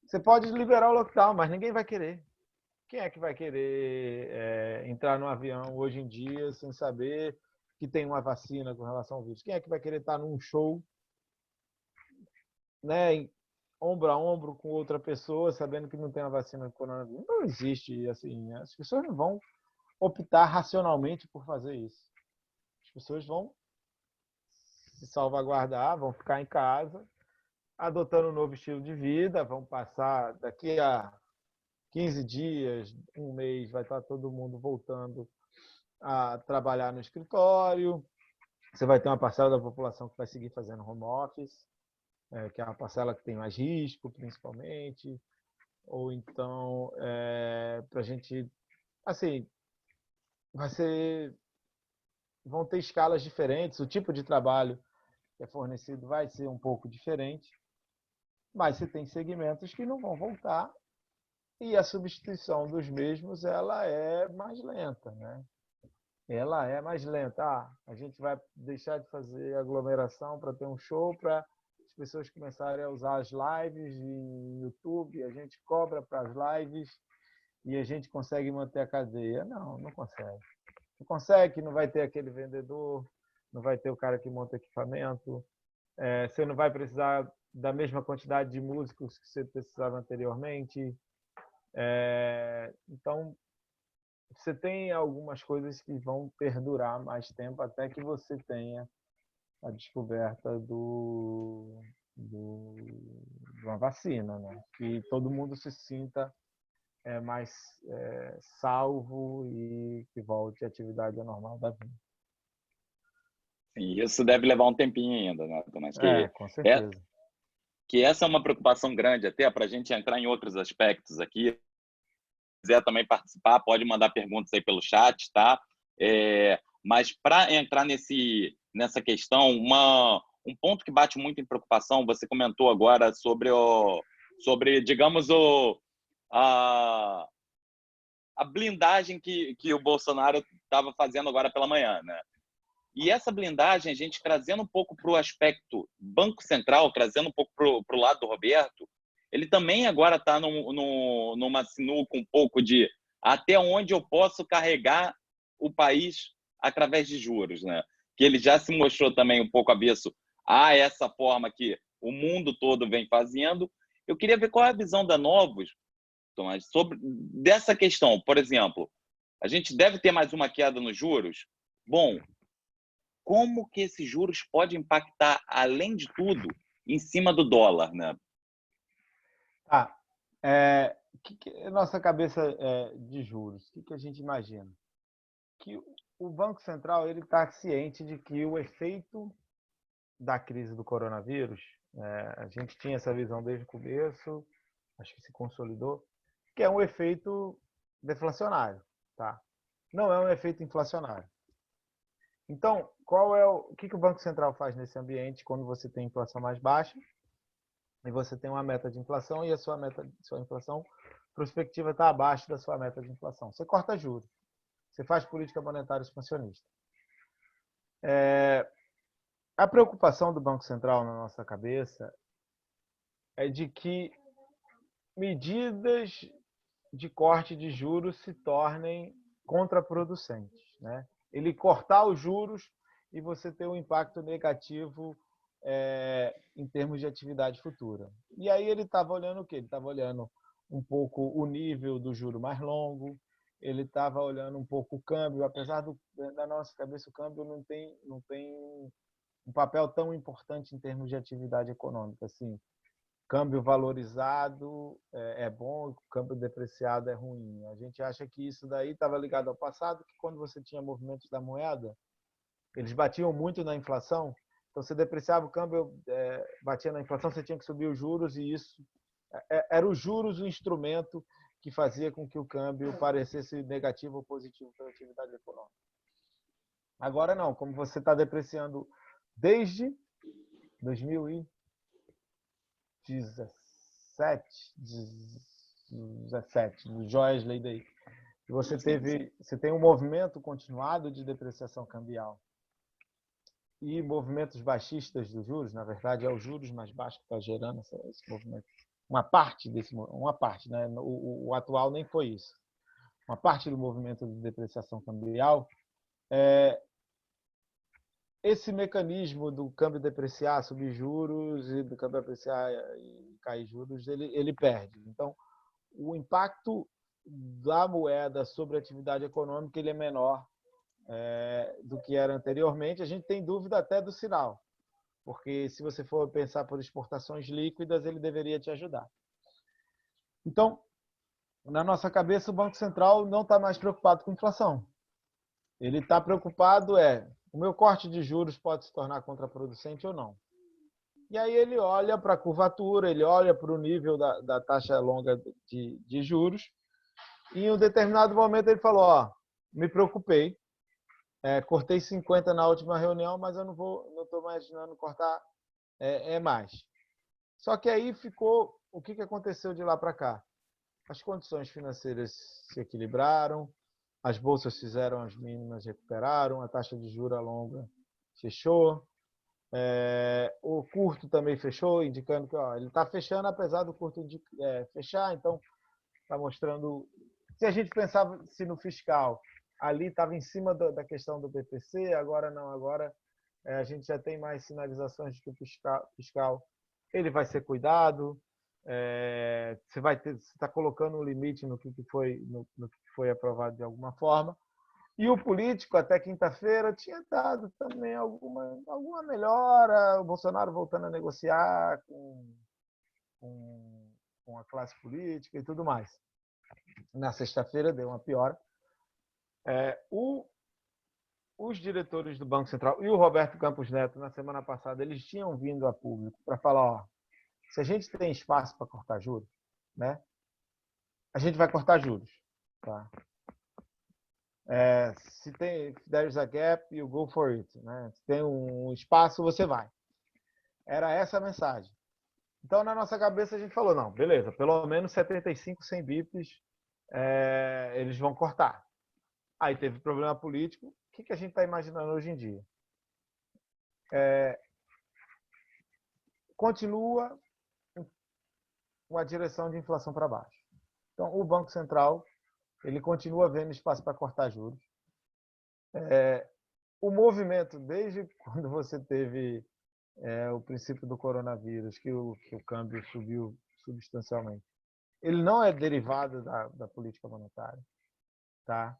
você pode liberar o lockdown, mas ninguém vai querer. Quem é que vai querer entrar no avião hoje em dia sem saber que tem uma vacina com relação ao vírus? Quem é que vai querer estar num show, né, ombro a ombro com outra pessoa, sabendo que não tem uma vacina do coronavírus? Não existe assim. As pessoas não vão optar racionalmente por fazer isso. As pessoas vão se salvaguardar, vão ficar em casa, adotando um novo estilo de vida, vão passar daqui a 15 dias, um mês, vai estar todo mundo voltando a trabalhar no escritório. Você vai ter uma parcela da população que vai seguir fazendo home office, que é uma parcela que tem mais risco, principalmente. Ou então, para a gente, assim, vão ter escalas diferentes, o tipo de trabalho que é fornecido vai ser um pouco diferente, mas você tem segmentos que não vão voltar e a substituição dos mesmos ela é mais lenta, né? Ela é mais lenta. A gente vai deixar de fazer aglomeração para ter um show, para as pessoas começarem a usar as lives em YouTube, a gente cobra para as lives e a gente consegue manter a cadeia. Não consegue. Não consegue, não vai ter aquele vendedor, não vai ter o cara que monta equipamento, você não vai precisar da mesma quantidade de músicos que você precisava anteriormente. Então, você tem algumas coisas que vão perdurar mais tempo até que você tenha a descoberta de uma vacina, né? Que todo mundo se sinta mais salvo e que volte à atividade normal da vida. E isso deve levar um tempinho ainda, né, Tomás? Com certeza. Que essa é uma preocupação grande, até para a gente entrar em outros aspectos aqui. Se quiser também participar, pode mandar perguntas aí pelo chat, tá? Mas para entrar nessa questão, um ponto que bate muito em preocupação, você comentou agora sobre digamos, a blindagem que o Bolsonaro estava fazendo agora pela manhã, né? E essa blindagem, a gente trazendo um pouco para o aspecto Banco Central, trazendo um pouco para o lado do Roberto, ele também agora está numa sinuca um pouco de até onde eu posso carregar o país através de juros, né? Que ele já se mostrou também um pouco avesso a essa forma que o mundo todo vem fazendo. Eu queria ver qual é a visão da Novos, Tomás, sobre dessa questão. Por exemplo, a gente deve ter mais uma queda nos juros? Bom, como que esses juros podem impactar, além de tudo, em cima do dólar, né? Nossa cabeça de juros, o que a gente imagina? Que o Banco Central ele está ciente de que o efeito da crise do coronavírus, a gente tinha essa visão desde o começo, acho que se consolidou, que é um efeito deflacionário, tá? não é um efeito inflacionário. Então, o que o Banco Central faz nesse ambiente quando você tem inflação mais baixa e você tem uma meta de inflação e a sua inflação prospectiva está abaixo da sua meta de inflação? Você corta juros, você faz política monetária expansionista. A preocupação do Banco Central na nossa cabeça é de que medidas de corte de juros se tornem contraproducentes, né? Ele cortar os juros e você ter um impacto negativo em termos de atividade futura. E aí ele estava olhando o quê? Ele estava olhando um pouco o nível do juro mais longo, ele estava olhando um pouco o câmbio, apesar da nossa cabeça o câmbio não tem um papel tão importante em termos de atividade econômica, assim. Câmbio valorizado é bom, câmbio depreciado é ruim. A gente acha que isso daí estava ligado ao passado, que quando você tinha movimentos da moeda, eles batiam muito na inflação, então você depreciava o câmbio, batia na inflação, você tinha que subir os juros, e isso era os juros o instrumento que fazia com que o câmbio parecesse negativo ou positivo para a atividade econômica. Agora não, como você está depreciando desde 2017, do Joesley daí, você tem um movimento continuado de depreciação cambial e movimentos baixistas dos juros, na verdade é os juros mais baixos que está gerando esse movimento. Uma parte, né? O atual nem foi isso. Uma parte do movimento de depreciação cambial, esse mecanismo do câmbio depreciar, subir juros, e do câmbio depreciar e cair juros, ele perde. Então, o impacto da moeda sobre a atividade econômica ele é menor do que era anteriormente. A gente tem dúvida até do sinal, porque se você for pensar por exportações líquidas, ele deveria te ajudar. Então, na nossa cabeça, o Banco Central não está mais preocupado com inflação. Ele está preocupado o meu corte de juros pode se tornar contraproducente ou não. E aí ele olha para a curvatura, ele olha para o nível da taxa longa de juros, e em um determinado momento ele falou, me preocupei, cortei 50 na última reunião, mas eu não estou imaginando cortar mais. Só que aí o que aconteceu de lá para cá? As condições financeiras se equilibraram, as bolsas fizeram as mínimas, recuperaram, a taxa de juros longa fechou, o curto também fechou, indicando que ele está fechando, apesar do curto fechar, então está mostrando... Se a gente pensava se no fiscal ali estava em cima da questão do BPC, agora não, agora a gente já tem mais sinalizações de que o fiscal ele vai ser cuidado, você está colocando um limite no que foi aprovado de alguma forma. E o político, até quinta-feira, tinha dado também alguma melhora, o Bolsonaro voltando a negociar com a classe política e tudo mais. Na sexta-feira deu uma piora. Os diretores do Banco Central e o Roberto Campos Neto, na semana passada, eles tinham vindo a público para falar, se a gente tem espaço para cortar juros, né, a gente vai cortar juros. Tá? Se there's a gap, you go for it. Né? Se tem um espaço, você vai. Era essa a mensagem. Então, na nossa cabeça, a gente falou, não, beleza, pelo menos 75, 100 bips eles vão cortar. Aí teve problema político. O que a gente está imaginando hoje em dia? Continua uma direção de inflação para baixo. Então, o Banco Central ele continua vendo espaço para cortar juros. O movimento, desde quando você teve o princípio do coronavírus, que o câmbio subiu substancialmente, ele não é derivado da política monetária. Tá?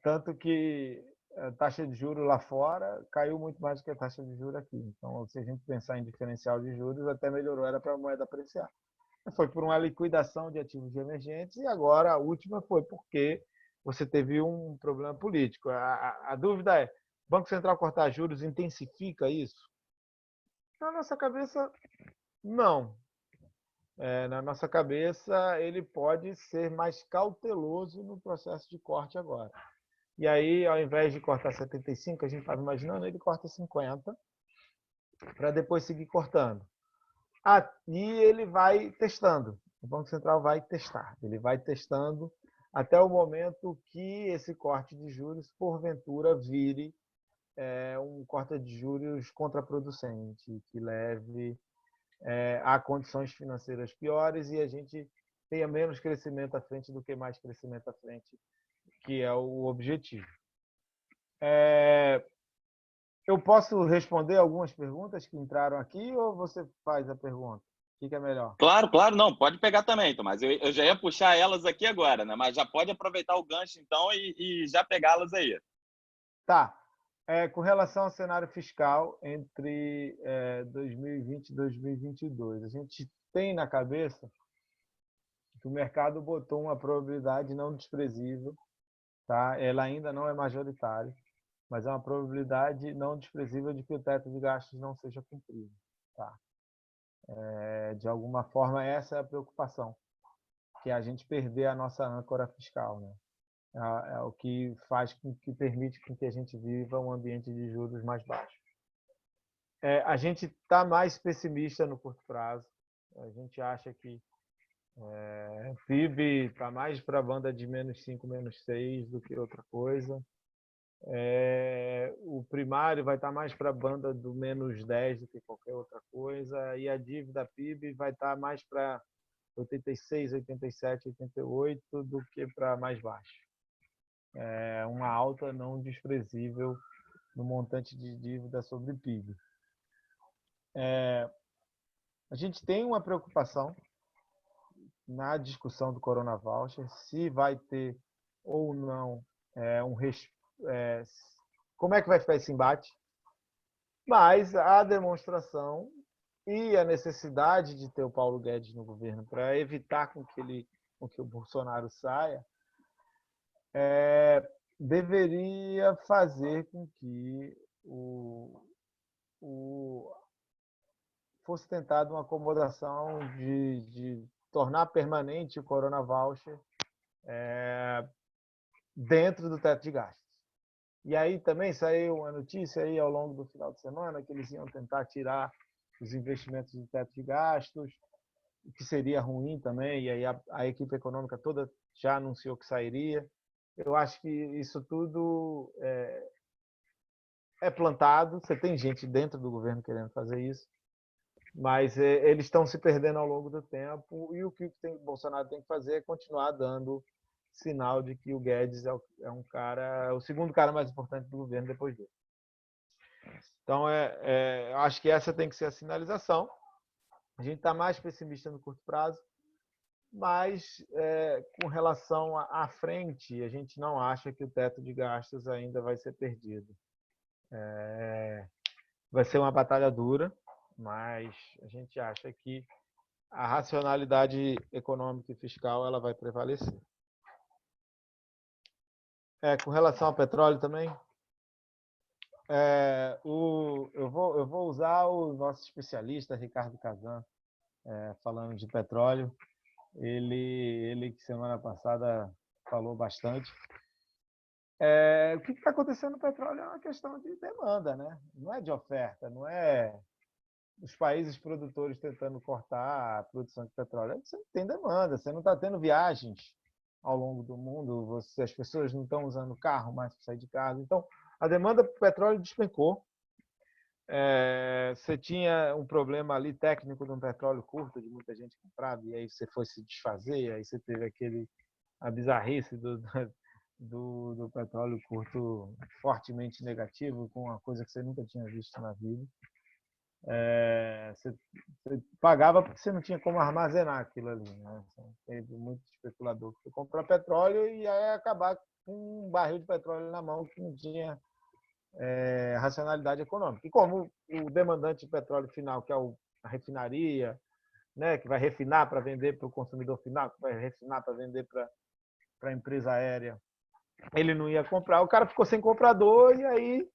Tanto que a taxa de juros lá fora caiu muito mais do que a taxa de juros aqui. Então, se a gente pensar em diferencial de juros, até melhorou, era para a moeda apreciar. Foi por uma liquidação de ativos emergentes e agora a última foi porque você teve um problema político. A dúvida é, o Banco Central cortar juros intensifica isso? Na nossa cabeça, não. Na nossa cabeça, ele pode ser mais cauteloso no processo de corte agora. E aí, ao invés de cortar 75, a gente estava imaginando, ele corta 50 para depois seguir cortando. E ele vai testando. O Banco Central vai testar. Ele vai testando até o momento que esse corte de juros, porventura, vire um corte de juros contraproducente, que leve a condições financeiras piores e a gente tenha menos crescimento à frente do que mais crescimento à frente, que é o objetivo. Eu posso responder algumas perguntas que entraram aqui ou você faz a pergunta? O que é melhor? Claro, claro, não, pode pegar também, Tomás. Eu já ia puxar elas aqui agora, né? Mas já pode aproveitar o gancho, então, e já pegá-las aí. Tá. Com relação ao cenário fiscal entre 2020 e 2022, a gente tem na cabeça que o mercado botou uma probabilidade não desprezível, tá? Ela ainda não é majoritária, mas é uma probabilidade não desprezível de que o teto de gastos não seja cumprido, tá? De alguma forma, essa é a preocupação, que é a gente perder a nossa âncora fiscal, né? É o que faz com que permite com que a gente viva um ambiente de juros mais baixo. A gente está mais pessimista no curto prazo. A gente acha que o PIB está mais para a banda de -5, -6 do que outra coisa. O primário vai estar mais para a banda do -10 do que qualquer outra coisa. E a dívida PIB vai estar mais para 86, 87, 88 do que para mais baixo. Uma alta não desprezível no montante de dívida sobre PIB. A gente tem uma preocupação na discussão do Corona Voucher, se vai ter ou não como é que vai ficar esse embate, mas a demonstração e a necessidade de ter o Paulo Guedes no governo para evitar com que o Bolsonaro saia, deveria fazer com que fosse tentada uma acomodação de tornar permanente o Corona Voucher dentro do teto de gastos. E aí também saiu uma notícia aí ao longo do final de semana que eles iam tentar tirar os investimentos do teto de gastos, o que seria ruim também, e aí a equipe econômica toda já anunciou que sairia. Eu acho que isso tudo é plantado, você tem gente dentro do governo querendo fazer isso, mas eles estão se perdendo ao longo do tempo e o que o Bolsonaro tem que fazer é continuar dando sinal de que o Guedes é um cara, o segundo cara mais importante do governo depois dele. Então, eu acho que essa tem que ser a sinalização. A gente está mais pessimista no curto prazo, mas com relação à frente, a gente não acha que o teto de gastos ainda vai ser perdido. Vai ser uma batalha dura, mas a gente acha que a racionalidade econômica e fiscal ela vai prevalecer. Com relação ao petróleo também, eu vou usar o nosso especialista, Ricardo Kazan, falando de petróleo. Ele que semana passada falou bastante. O que está acontecendo no petróleo é uma questão de demanda, né? Não é de oferta, não é os países produtores tentando cortar a produção de petróleo. Você não tem demanda, você não está tendo viagens ao longo do mundo, as pessoas não estão usando carro mais para sair de casa. Então, a demanda por petróleo despencou. Você tinha um problema ali técnico de um petróleo curto, de muita gente comprada, e aí você foi se desfazer, e aí você teve a bizarrice do petróleo curto fortemente negativo, com uma coisa que você nunca tinha visto na vida. Você pagava porque você não tinha como armazenar aquilo ali, né? Teve muito especulador que comprar petróleo e aí acabar com um barril de petróleo na mão que não tinha racionalidade econômica. E como o demandante de petróleo final, que é a refinaria, né, que vai refinar para vender para o consumidor final, que vai refinar para vender para a empresa aérea, ele não ia comprar, o cara ficou sem comprador e aí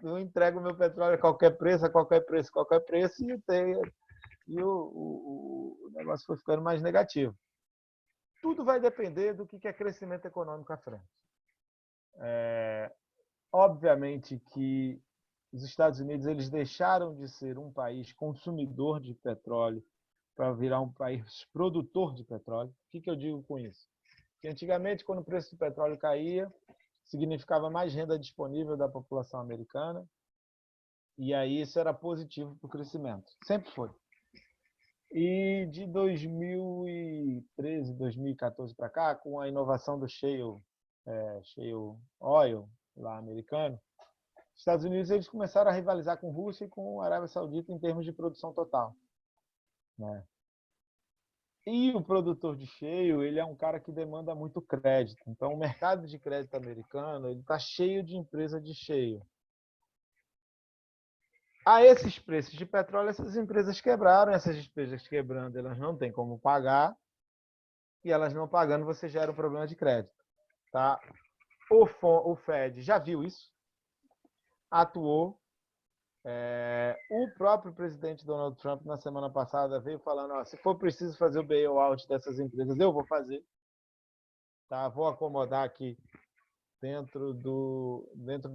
eu entrego o meu petróleo a qualquer preço, e o negócio foi ficando mais negativo. Tudo vai depender do que é crescimento econômico à frente. obviamente que os Estados Unidos eles deixaram de ser um país consumidor de petróleo para virar um país produtor de petróleo. O que eu digo com isso? Que antigamente, quando o preço do petróleo caía, significava mais renda disponível da população americana, e aí isso era positivo para o crescimento. Sempre foi. E de 2013, 2014 para cá, com a inovação do shale oil lá americano, os Estados Unidos eles começaram a rivalizar com a Rússia e com a Arábia Saudita em termos de produção total, né? E o produtor de shale, ele é um cara que demanda muito crédito. Então, o mercado de crédito americano ele está cheio de empresas de shale. A esses preços de petróleo, essas empresas quebraram. Essas empresas quebrando, elas não têm como pagar. E elas não pagando, você gera um problema de crédito. Tá? O Fed já viu isso, atuou. O próprio presidente Donald Trump, na semana passada, veio falando, se for preciso fazer o bailout dessas empresas, eu vou fazer. Tá? Vou acomodar aqui dentro do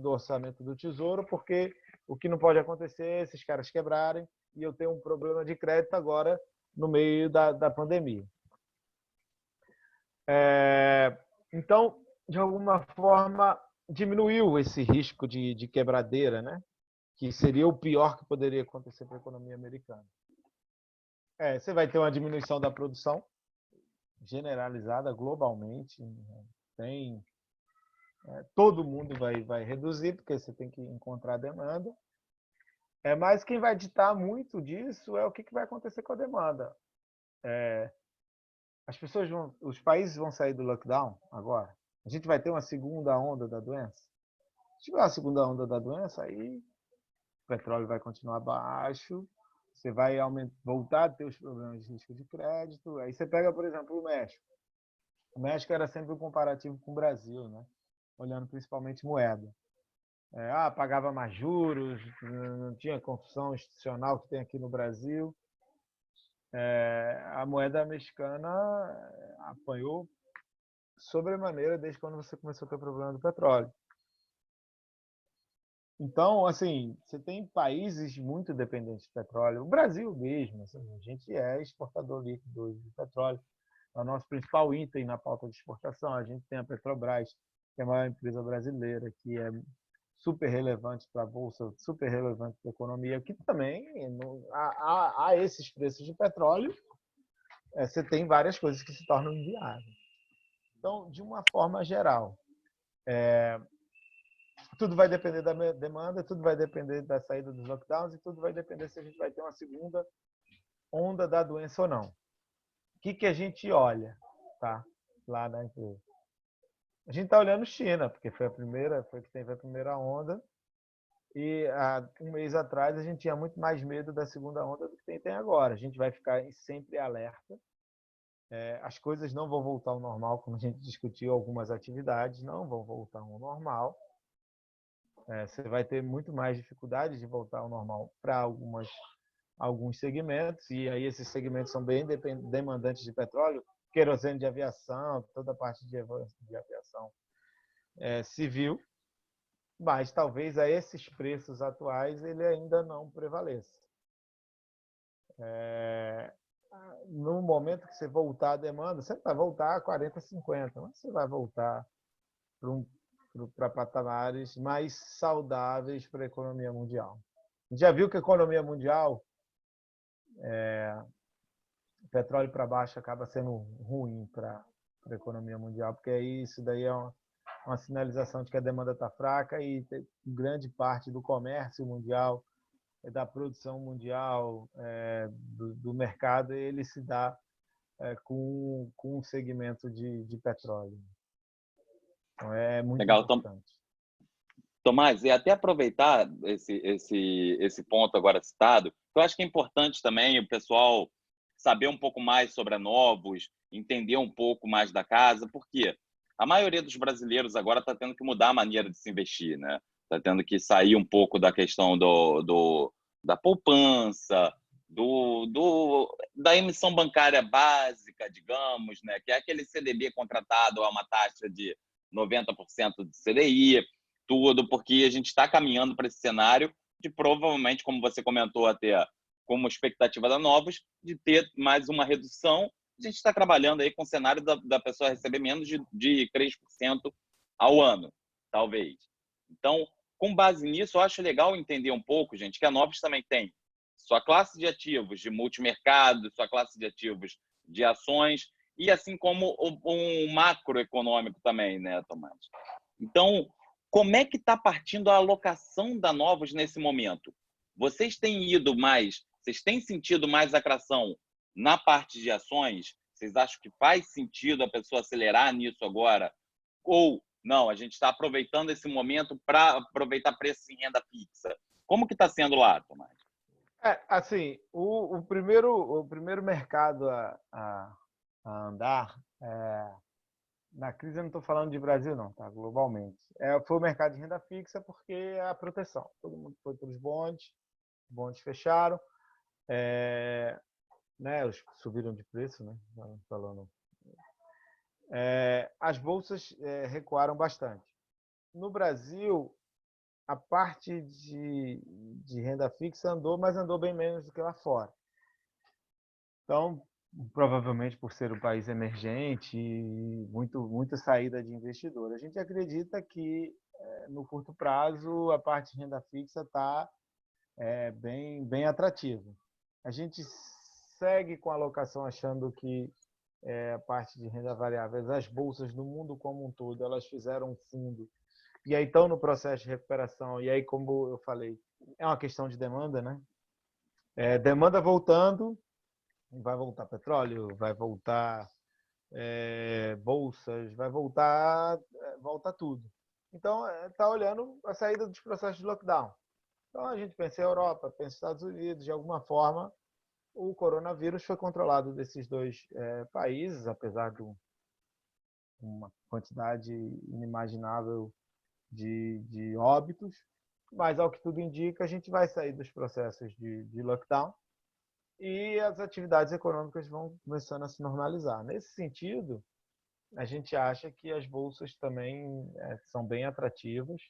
orçamento do Tesouro, porque o que não pode acontecer é esses caras quebrarem e eu tenho um problema de crédito agora no meio da pandemia. Então, de alguma forma, diminuiu esse risco de quebradeira, né? Que seria o pior que poderia acontecer para a economia americana. Você vai ter uma diminuição da produção generalizada globalmente. Todo mundo vai reduzir, porque você tem que encontrar demanda. Mas quem vai ditar muito disso é o que vai acontecer com a demanda. Os países vão sair do lockdown agora. A gente vai ter uma segunda onda da doença. Se tiver uma segunda onda da doença, aí o petróleo vai continuar baixo, você vai voltar a ter os problemas de risco de crédito. Aí você pega, por exemplo, o México. O México era sempre um comparativo com o Brasil, né? Olhando principalmente moeda. Pagava mais juros, não tinha construção institucional que tem aqui no Brasil. A moeda mexicana apanhou sobremaneira desde quando você começou a ter o problema do petróleo. Então, assim, você tem países muito dependentes de petróleo. O Brasil mesmo, assim, a gente é exportador líquido de petróleo. É o nosso principal item na pauta de exportação. A gente tem a Petrobras, que é a maior empresa brasileira, que é super relevante para a Bolsa, super relevante para a economia, que também, a esses preços de petróleo, você tem várias coisas que se tornam inviáveis. Então, de uma forma geral, tudo vai depender da demanda, tudo vai depender da saída dos lockdowns e tudo vai depender se a gente vai ter uma segunda onda da doença ou não. O que a gente olha, tá? Lá na empresa? A gente está olhando China, porque foi que teve a primeira onda. E há um mês atrás a gente tinha muito mais medo da segunda onda do que tem agora. A gente vai ficar sempre alerta. As coisas não vão voltar ao normal, como a gente discutiu, algumas atividades não vão voltar ao normal. Você vai ter muito mais dificuldade de voltar ao normal para alguns segmentos, e aí esses segmentos são bem demandantes de petróleo, querosene de aviação, toda a parte de aviação civil, mas talvez a esses preços atuais ele ainda não prevaleça. No momento que você voltar à demanda, você vai voltar a 40, 50, mas você vai voltar para patamares mais saudáveis para a economia mundial. Já viu que a economia mundial, petróleo para baixo acaba sendo ruim para a economia mundial, porque aí isso daí é uma sinalização de que a demanda está fraca e grande parte do comércio mundial, da produção mundial, do mercado, ele se dá com um segmento de petróleo. Então, é muito importante. Tomás, e até aproveitar esse ponto agora citado, eu acho que é importante também o pessoal saber um pouco mais sobre a Novos, entender um pouco mais da casa, porque a maioria dos brasileiros agora está tendo que mudar a maneira de se investir, né? Está tendo que sair um pouco da questão da poupança, da emissão bancária básica, digamos, né? Que é aquele CDB contratado a uma taxa de 90% de CDI. tudo, porque a gente está caminhando para esse cenário de provavelmente, como você comentou até, como expectativa da Novos, de ter mais uma redução. A gente está trabalhando aí com o cenário da pessoa receber menos de 3% ao ano, talvez. Então, com base nisso, eu acho legal entender um pouco, gente, que a Novos também tem sua classe de ativos de multimercado, sua classe de ativos de ações, e assim como um macroeconômico também, né, Tomás? Então, como é que está partindo a alocação da Novos nesse momento? Vocês têm sentido mais atração na parte de ações? Vocês acham que faz sentido a pessoa acelerar nisso agora? Ou não, a gente está aproveitando esse momento para aproveitar preço em renda fixa? Como que está sendo lá, Tomás? Assim, o primeiro mercado a andar, na crise eu não estou falando de Brasil não, tá? Globalmente. Foi o mercado de renda fixa porque é a proteção. Todo mundo foi para os bondes fecharam, né? Os subiram de preço, né? Falando. As bolsas recuaram bastante. No Brasil, a parte de renda fixa andou, mas andou bem menos do que lá fora. Então, provavelmente por ser um país emergente e muita saída de investidor. A gente acredita que, no curto prazo, a parte de renda fixa está bem atrativa. A gente segue com a alocação achando que a parte de renda variável, as bolsas do mundo como um todo, elas fizeram um fundo e aí estão no processo de recuperação. E aí, como eu falei, é uma questão de demanda, né? Demanda voltando, vai voltar petróleo, vai voltar bolsas, vai voltar tudo. Então, está olhando a saída dos processos de lockdown. Então, a gente pensa em Europa, pensa nos Estados Unidos, de alguma forma, o coronavírus foi controlado desses dois países, apesar de uma quantidade inimaginável de óbitos, mas, ao que tudo indica, a gente vai sair dos processos de lockdown e as atividades econômicas vão começando a se normalizar. Nesse sentido, a gente acha que as bolsas também são bem atrativas.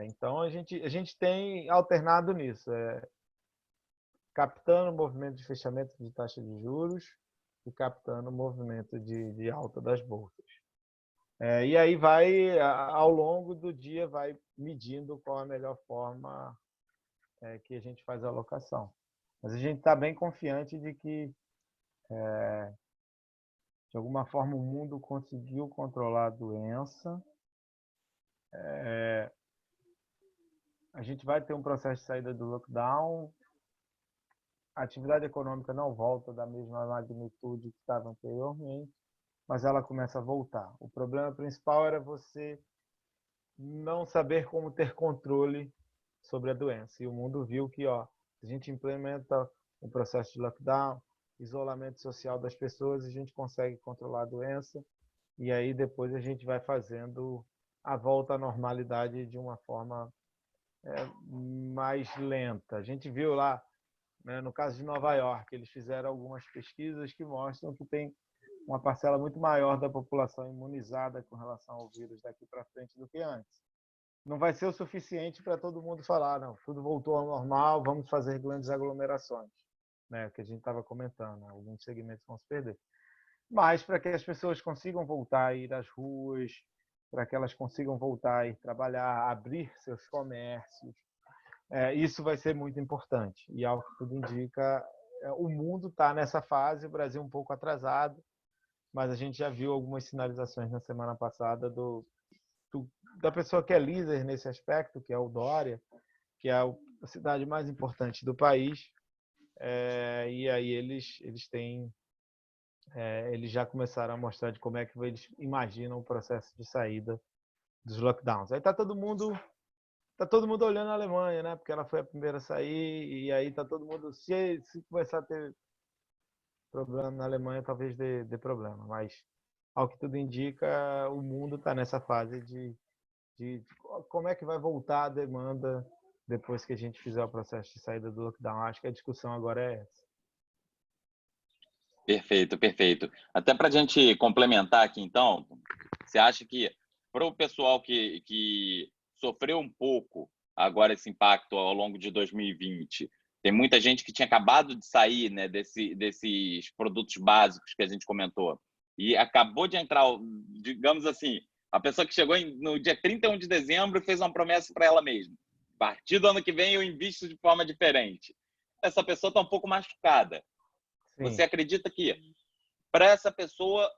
Então, a gente tem alternado nisso, captando o movimento de fechamento de taxa de juros e captando o movimento de alta das bolsas. E aí vai, ao longo do dia, vai medindo qual a melhor forma que a gente faz a alocação. Mas a gente está bem confiante de que, de alguma forma, o mundo conseguiu controlar a doença. A gente vai ter um processo de saída do lockdown. A atividade econômica não volta da mesma magnitude que estava anteriormente, mas ela começa a voltar. O problema principal era você não saber como ter controle sobre a doença. E o mundo viu que, a gente implementa um processo de lockdown, isolamento social das pessoas, a gente consegue controlar a doença, e aí depois a gente vai fazendo a volta à normalidade de uma forma mais lenta. A gente viu lá, né, no caso de Nova York, eles fizeram algumas pesquisas que mostram que tem uma parcela muito maior da população imunizada com relação ao vírus daqui para frente do que antes. Não vai ser o suficiente para todo mundo falar, não, tudo voltou ao normal, vamos fazer grandes aglomerações, né, que a gente estava comentando, né, alguns segmentos vão se perder. Mas para que as pessoas consigam voltar a ir às ruas, para que elas consigam voltar a ir trabalhar, abrir seus comércios, isso vai ser muito importante. E, ao que tudo indica, o mundo está nessa fase, o Brasil um pouco atrasado, mas a gente já viu algumas sinalizações na semana passada da pessoa que é líder nesse aspecto, que é o Dória, que é a cidade mais importante do país, e aí eles já começaram a mostrar de como é que eles imaginam o processo de saída dos lockdowns. Aí está todo mundo olhando a Alemanha, né? Porque ela foi a primeira a sair, e aí está todo mundo, se começar a ter problema na Alemanha, talvez dê problema, mas, ao que tudo indica, o mundo está nessa fase de como é que vai voltar a demanda depois que a gente fizer o processo de saída do lockdown. Acho que a discussão agora é essa. Perfeito, perfeito. Até para a gente complementar aqui, então, você acha que para o pessoal que sofreu um pouco agora esse impacto ao longo de 2020, tem muita gente que tinha acabado de sair, né, desses produtos básicos que a gente comentou, e acabou de entrar, digamos assim, a pessoa que chegou no dia 31 de dezembro e fez uma promessa para ela mesma. A partir do ano que vem eu invisto de forma diferente. Essa pessoa está um pouco machucada. Você Sim. acredita que para essa pessoa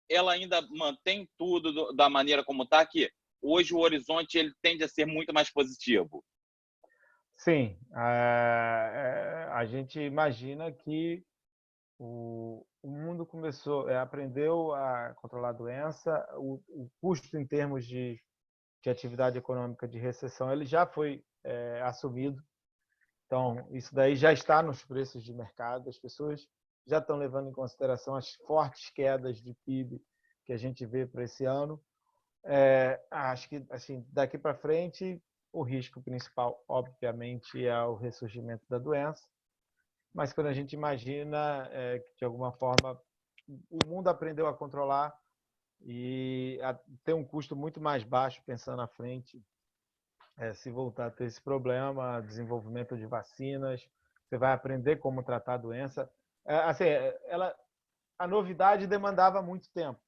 ela ainda mantém tudo da maneira como está, que hoje o horizonte ele tende a ser muito mais positivo? Sim, a gente imagina que o mundo aprendeu a controlar a doença, o custo em termos de atividade econômica de recessão ele já foi assumido, então isso daí já está nos preços de mercado, as pessoas já estão levando em consideração as fortes quedas de PIB que a gente vê para esse ano. Acho que assim, daqui para frente o risco principal, obviamente, é o ressurgimento da doença, mas quando a gente imagina que, de alguma forma, o mundo aprendeu a controlar e ter um custo muito mais baixo pensando à frente, se voltar a ter esse problema, desenvolvimento de vacinas, você vai aprender como tratar a doença. Assim, a novidade demandava muito tempo.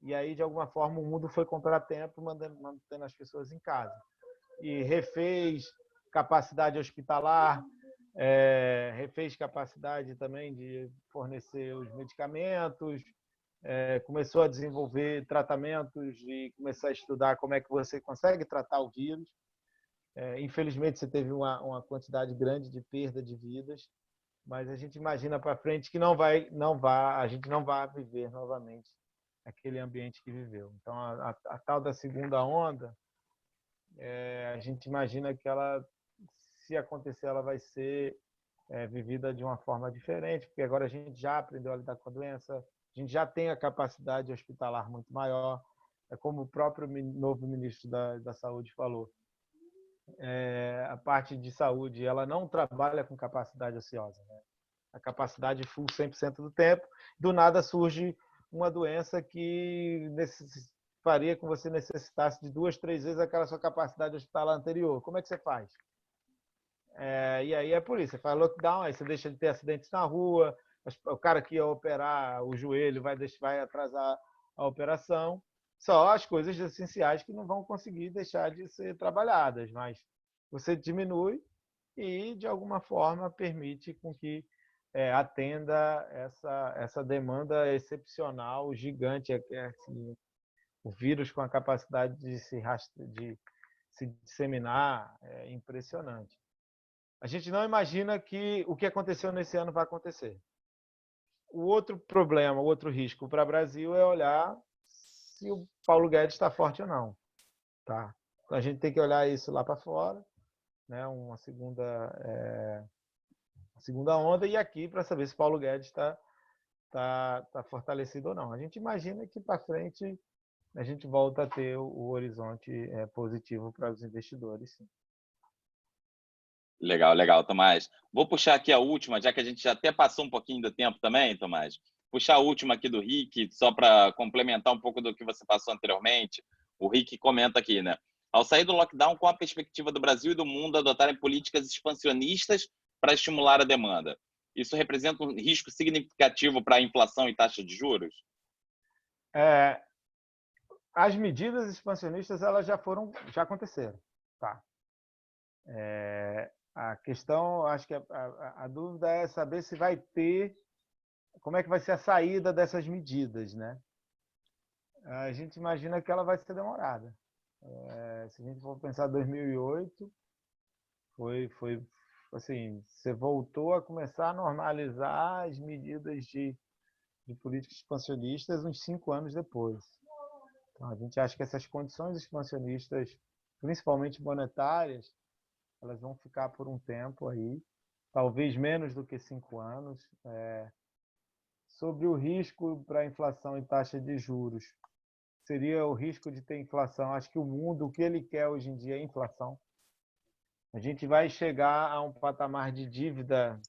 E aí, de alguma forma, o mundo foi comprar tempo, mantendo as pessoas em casa. E refez capacidade hospitalar, refez capacidade também de fornecer os medicamentos, começou a desenvolver tratamentos e começar a estudar como é que você consegue tratar o vírus. Infelizmente, você teve uma quantidade grande de perda de vidas, mas a gente imagina para frente que a gente não vai viver novamente aquele ambiente que viveu. Então, a tal da segunda onda, a gente imagina que ela, se acontecer, ela vai ser vivida de uma forma diferente, porque agora a gente já aprendeu a lidar com a doença, a gente já tem a capacidade hospitalar muito maior, como o próprio novo ministro da Saúde falou. A parte de saúde, ela não trabalha com capacidade ociosa, né? A capacidade full 100% do tempo, do nada surge uma doença que faria com que você necessitasse de 2, 3 vezes aquela sua capacidade hospitalar anterior. Como é que você faz? E aí é por isso, você faz lockdown, aí você deixa de ter acidentes na rua, o cara que ia operar o joelho vai atrasar a operação. Só as coisas essenciais que não vão conseguir deixar de ser trabalhadas, mas você diminui e, de alguma forma, permite com que atenda essa demanda excepcional, gigante, assim, o vírus com a capacidade de se disseminar é impressionante. A gente não imagina que o que aconteceu nesse ano vai acontecer. O outro problema, o outro risco para o Brasil é olhar se o Paulo Guedes está forte ou não. Tá? Então, a gente tem que olhar isso lá para fora, né? Uma segunda onda, e aqui para saber se Paulo Guedes está fortalecido ou não. A gente imagina que para frente a gente volta a ter o horizonte positivo para os investidores. Sim. Legal, legal, Tomás. Vou puxar aqui a última, já que a gente já até passou um pouquinho do tempo também, Tomás. Puxar a última aqui do Rick, só para complementar um pouco do que você passou anteriormente. O Rick comenta aqui, né? Ao sair do lockdown, qual a perspectiva do Brasil e do mundo adotarem políticas expansionistas para estimular a demanda? Isso representa um risco significativo para a inflação e taxa de juros? As medidas expansionistas elas já aconteceram, tá? A questão, acho que a dúvida é saber se vai ter, como é que vai ser a saída dessas medidas, né? A gente imagina que ela vai ser demorada. Se a gente for pensar 2008, foi assim, você voltou a começar a normalizar as medidas de políticas expansionistas uns 5 anos depois. Então, a gente acha que essas condições expansionistas, principalmente monetárias, elas vão ficar por um tempo aí, talvez menos do que 5 anos. Sobre o risco para a inflação e taxa de juros, seria o risco de ter inflação. Acho que o mundo, o que ele quer hoje em dia é inflação. A gente vai chegar a um patamar de dívida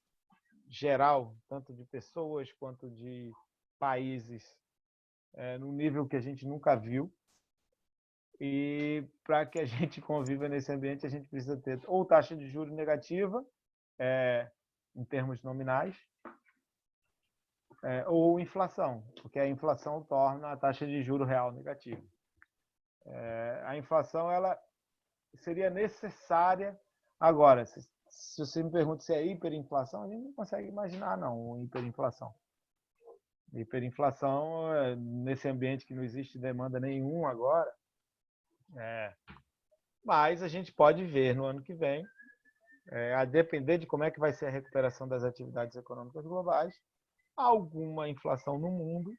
geral, tanto de pessoas quanto de países, num nível que a gente nunca viu. E para que a gente conviva nesse ambiente, a gente precisa ter ou taxa de juros negativa, em termos nominais, ou inflação, porque a inflação torna a taxa de juro real negativa. A inflação ela seria necessária. Agora, se você me pergunta se é hiperinflação, a gente não consegue imaginar, não, hiperinflação. Hiperinflação, nesse ambiente que não existe demanda nenhuma agora, mas a gente pode ver no ano que vem, a depender de como é que vai ser a recuperação das atividades econômicas globais, alguma inflação no mundo,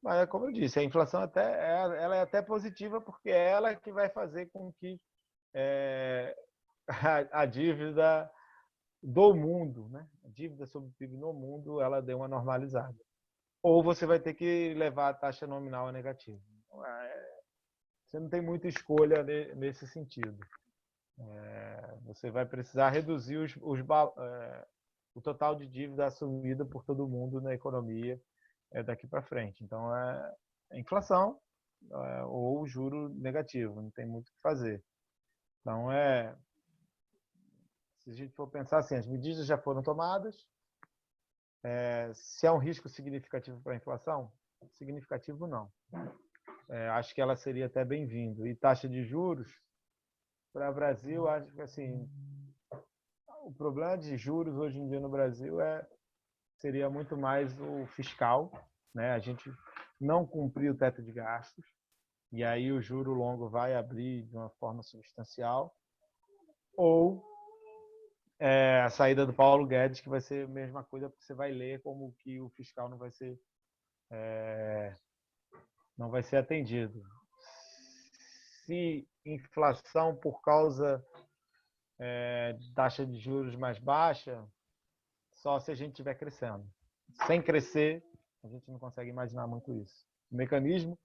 mas, como eu disse, a inflação ela é até positiva, porque é ela que vai fazer com que a dívida do mundo, né? A dívida sobre o PIB no mundo, ela dê uma normalizada. Ou você vai ter que levar a taxa nominal a negativa. Então, você não tem muita escolha nesse sentido. Você vai precisar reduzir o total de dívida assumida por todo mundo na economia daqui para frente. Então, a inflação ou o juro negativo, não tem muito o que fazer. Então, se a gente for pensar assim, as medidas já foram tomadas, se há um risco significativo para a inflação, significativo não. Acho que ela seria até bem-vindo. E taxa de juros, para o Brasil, acho que assim, o problema de juros hoje em dia no Brasil seria muito mais o fiscal, né? A gente não cumprir o teto de gastos, e aí o juro longo vai abrir de uma forma substancial, ou a saída do Paulo Guedes, que vai ser a mesma coisa, porque você vai ler como que o fiscal não vai ser atendido. Se inflação por causa de taxa de juros mais baixa, só se a gente estiver crescendo. Sem crescer, a gente não consegue imaginar muito isso. O mecanismo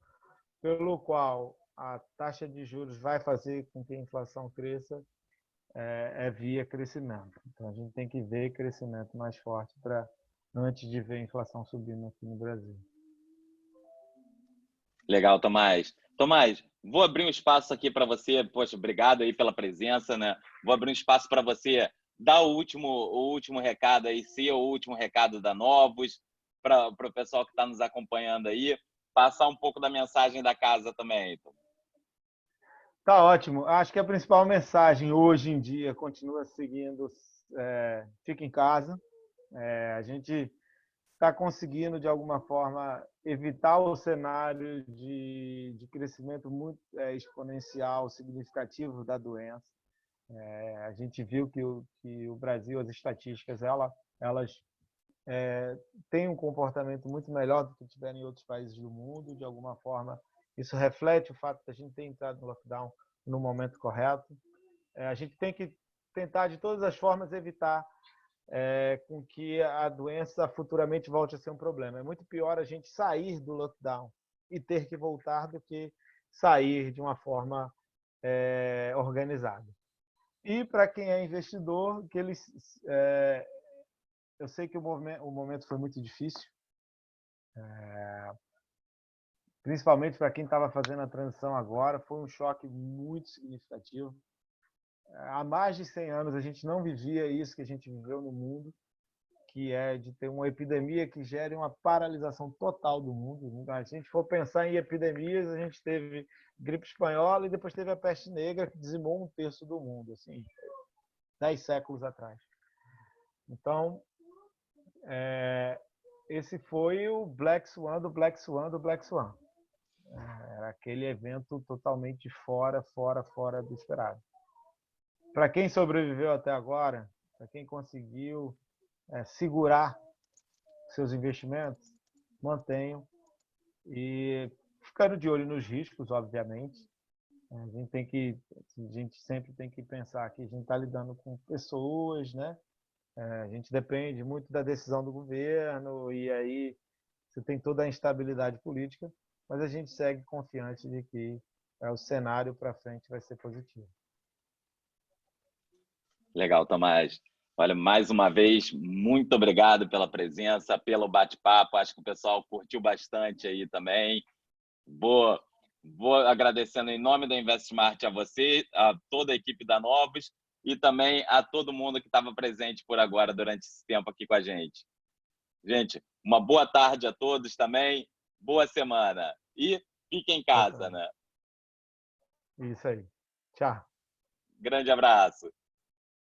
pelo qual a taxa de juros vai fazer com que a inflação cresça via crescimento. Então, a gente tem que ver crescimento mais forte antes de ver a inflação subindo aqui no Brasil. Legal, Tomás. Tomás, vou abrir um espaço aqui para você. Poxa, obrigado aí pela presença, né? Vou abrir um espaço para você dar o último recado aí, ser o último recado da Novos, para o pessoal que está nos acompanhando aí, passar um pouco da mensagem da casa também, então. Tá ótimo. Acho que a principal mensagem hoje em dia continua seguindo: fica em casa. A gente está conseguindo, de alguma forma, evitar o cenário de crescimento muito exponencial, significativo da doença. A gente viu que o Brasil, as estatísticas, elas têm um comportamento muito melhor do que tiveram em outros países do mundo. De alguma forma, isso reflete o fato de a gente ter entrado no lockdown no momento correto. A gente tem que tentar, de todas as formas, evitar com que a doença futuramente volte a ser um problema. É muito pior a gente sair do lockdown e ter que voltar do que sair de uma forma organizada. E para quem é investidor, eu sei que o momento foi muito difícil, principalmente para quem estava fazendo a transição agora, foi um choque muito significativo. Há mais de 100 anos a gente não vivia isso que a gente viveu no mundo, que é de ter uma epidemia que gere uma paralisação total do mundo. Se a gente for pensar em epidemias, a gente teve gripe espanhola e depois teve a peste negra, que dizimou 1/3 do mundo, assim, 10 séculos atrás. Então, esse foi o Black Swan do Black Swan do Black Swan. Era aquele evento totalmente fora do esperado. Para quem sobreviveu até agora, para quem conseguiu segurar seus investimentos, mantenham e ficando de olho nos riscos, obviamente. A gente sempre tem que pensar que a gente está lidando com pessoas, né? A gente depende muito da decisão do governo e aí você tem toda a instabilidade política, mas a gente segue confiante de que o cenário para frente vai ser positivo. Legal, Tomás. Olha, mais uma vez, muito obrigado pela presença, pelo bate-papo. Acho que o pessoal curtiu bastante aí também. Vou Vou agradecendo em nome da InvestSmart a você, a toda a equipe da Novos e também a todo mundo que estava presente por agora durante esse tempo aqui com a gente. Gente, uma boa tarde a todos também, boa semana e fique em casa, né? Isso aí. Tchau. Grande abraço.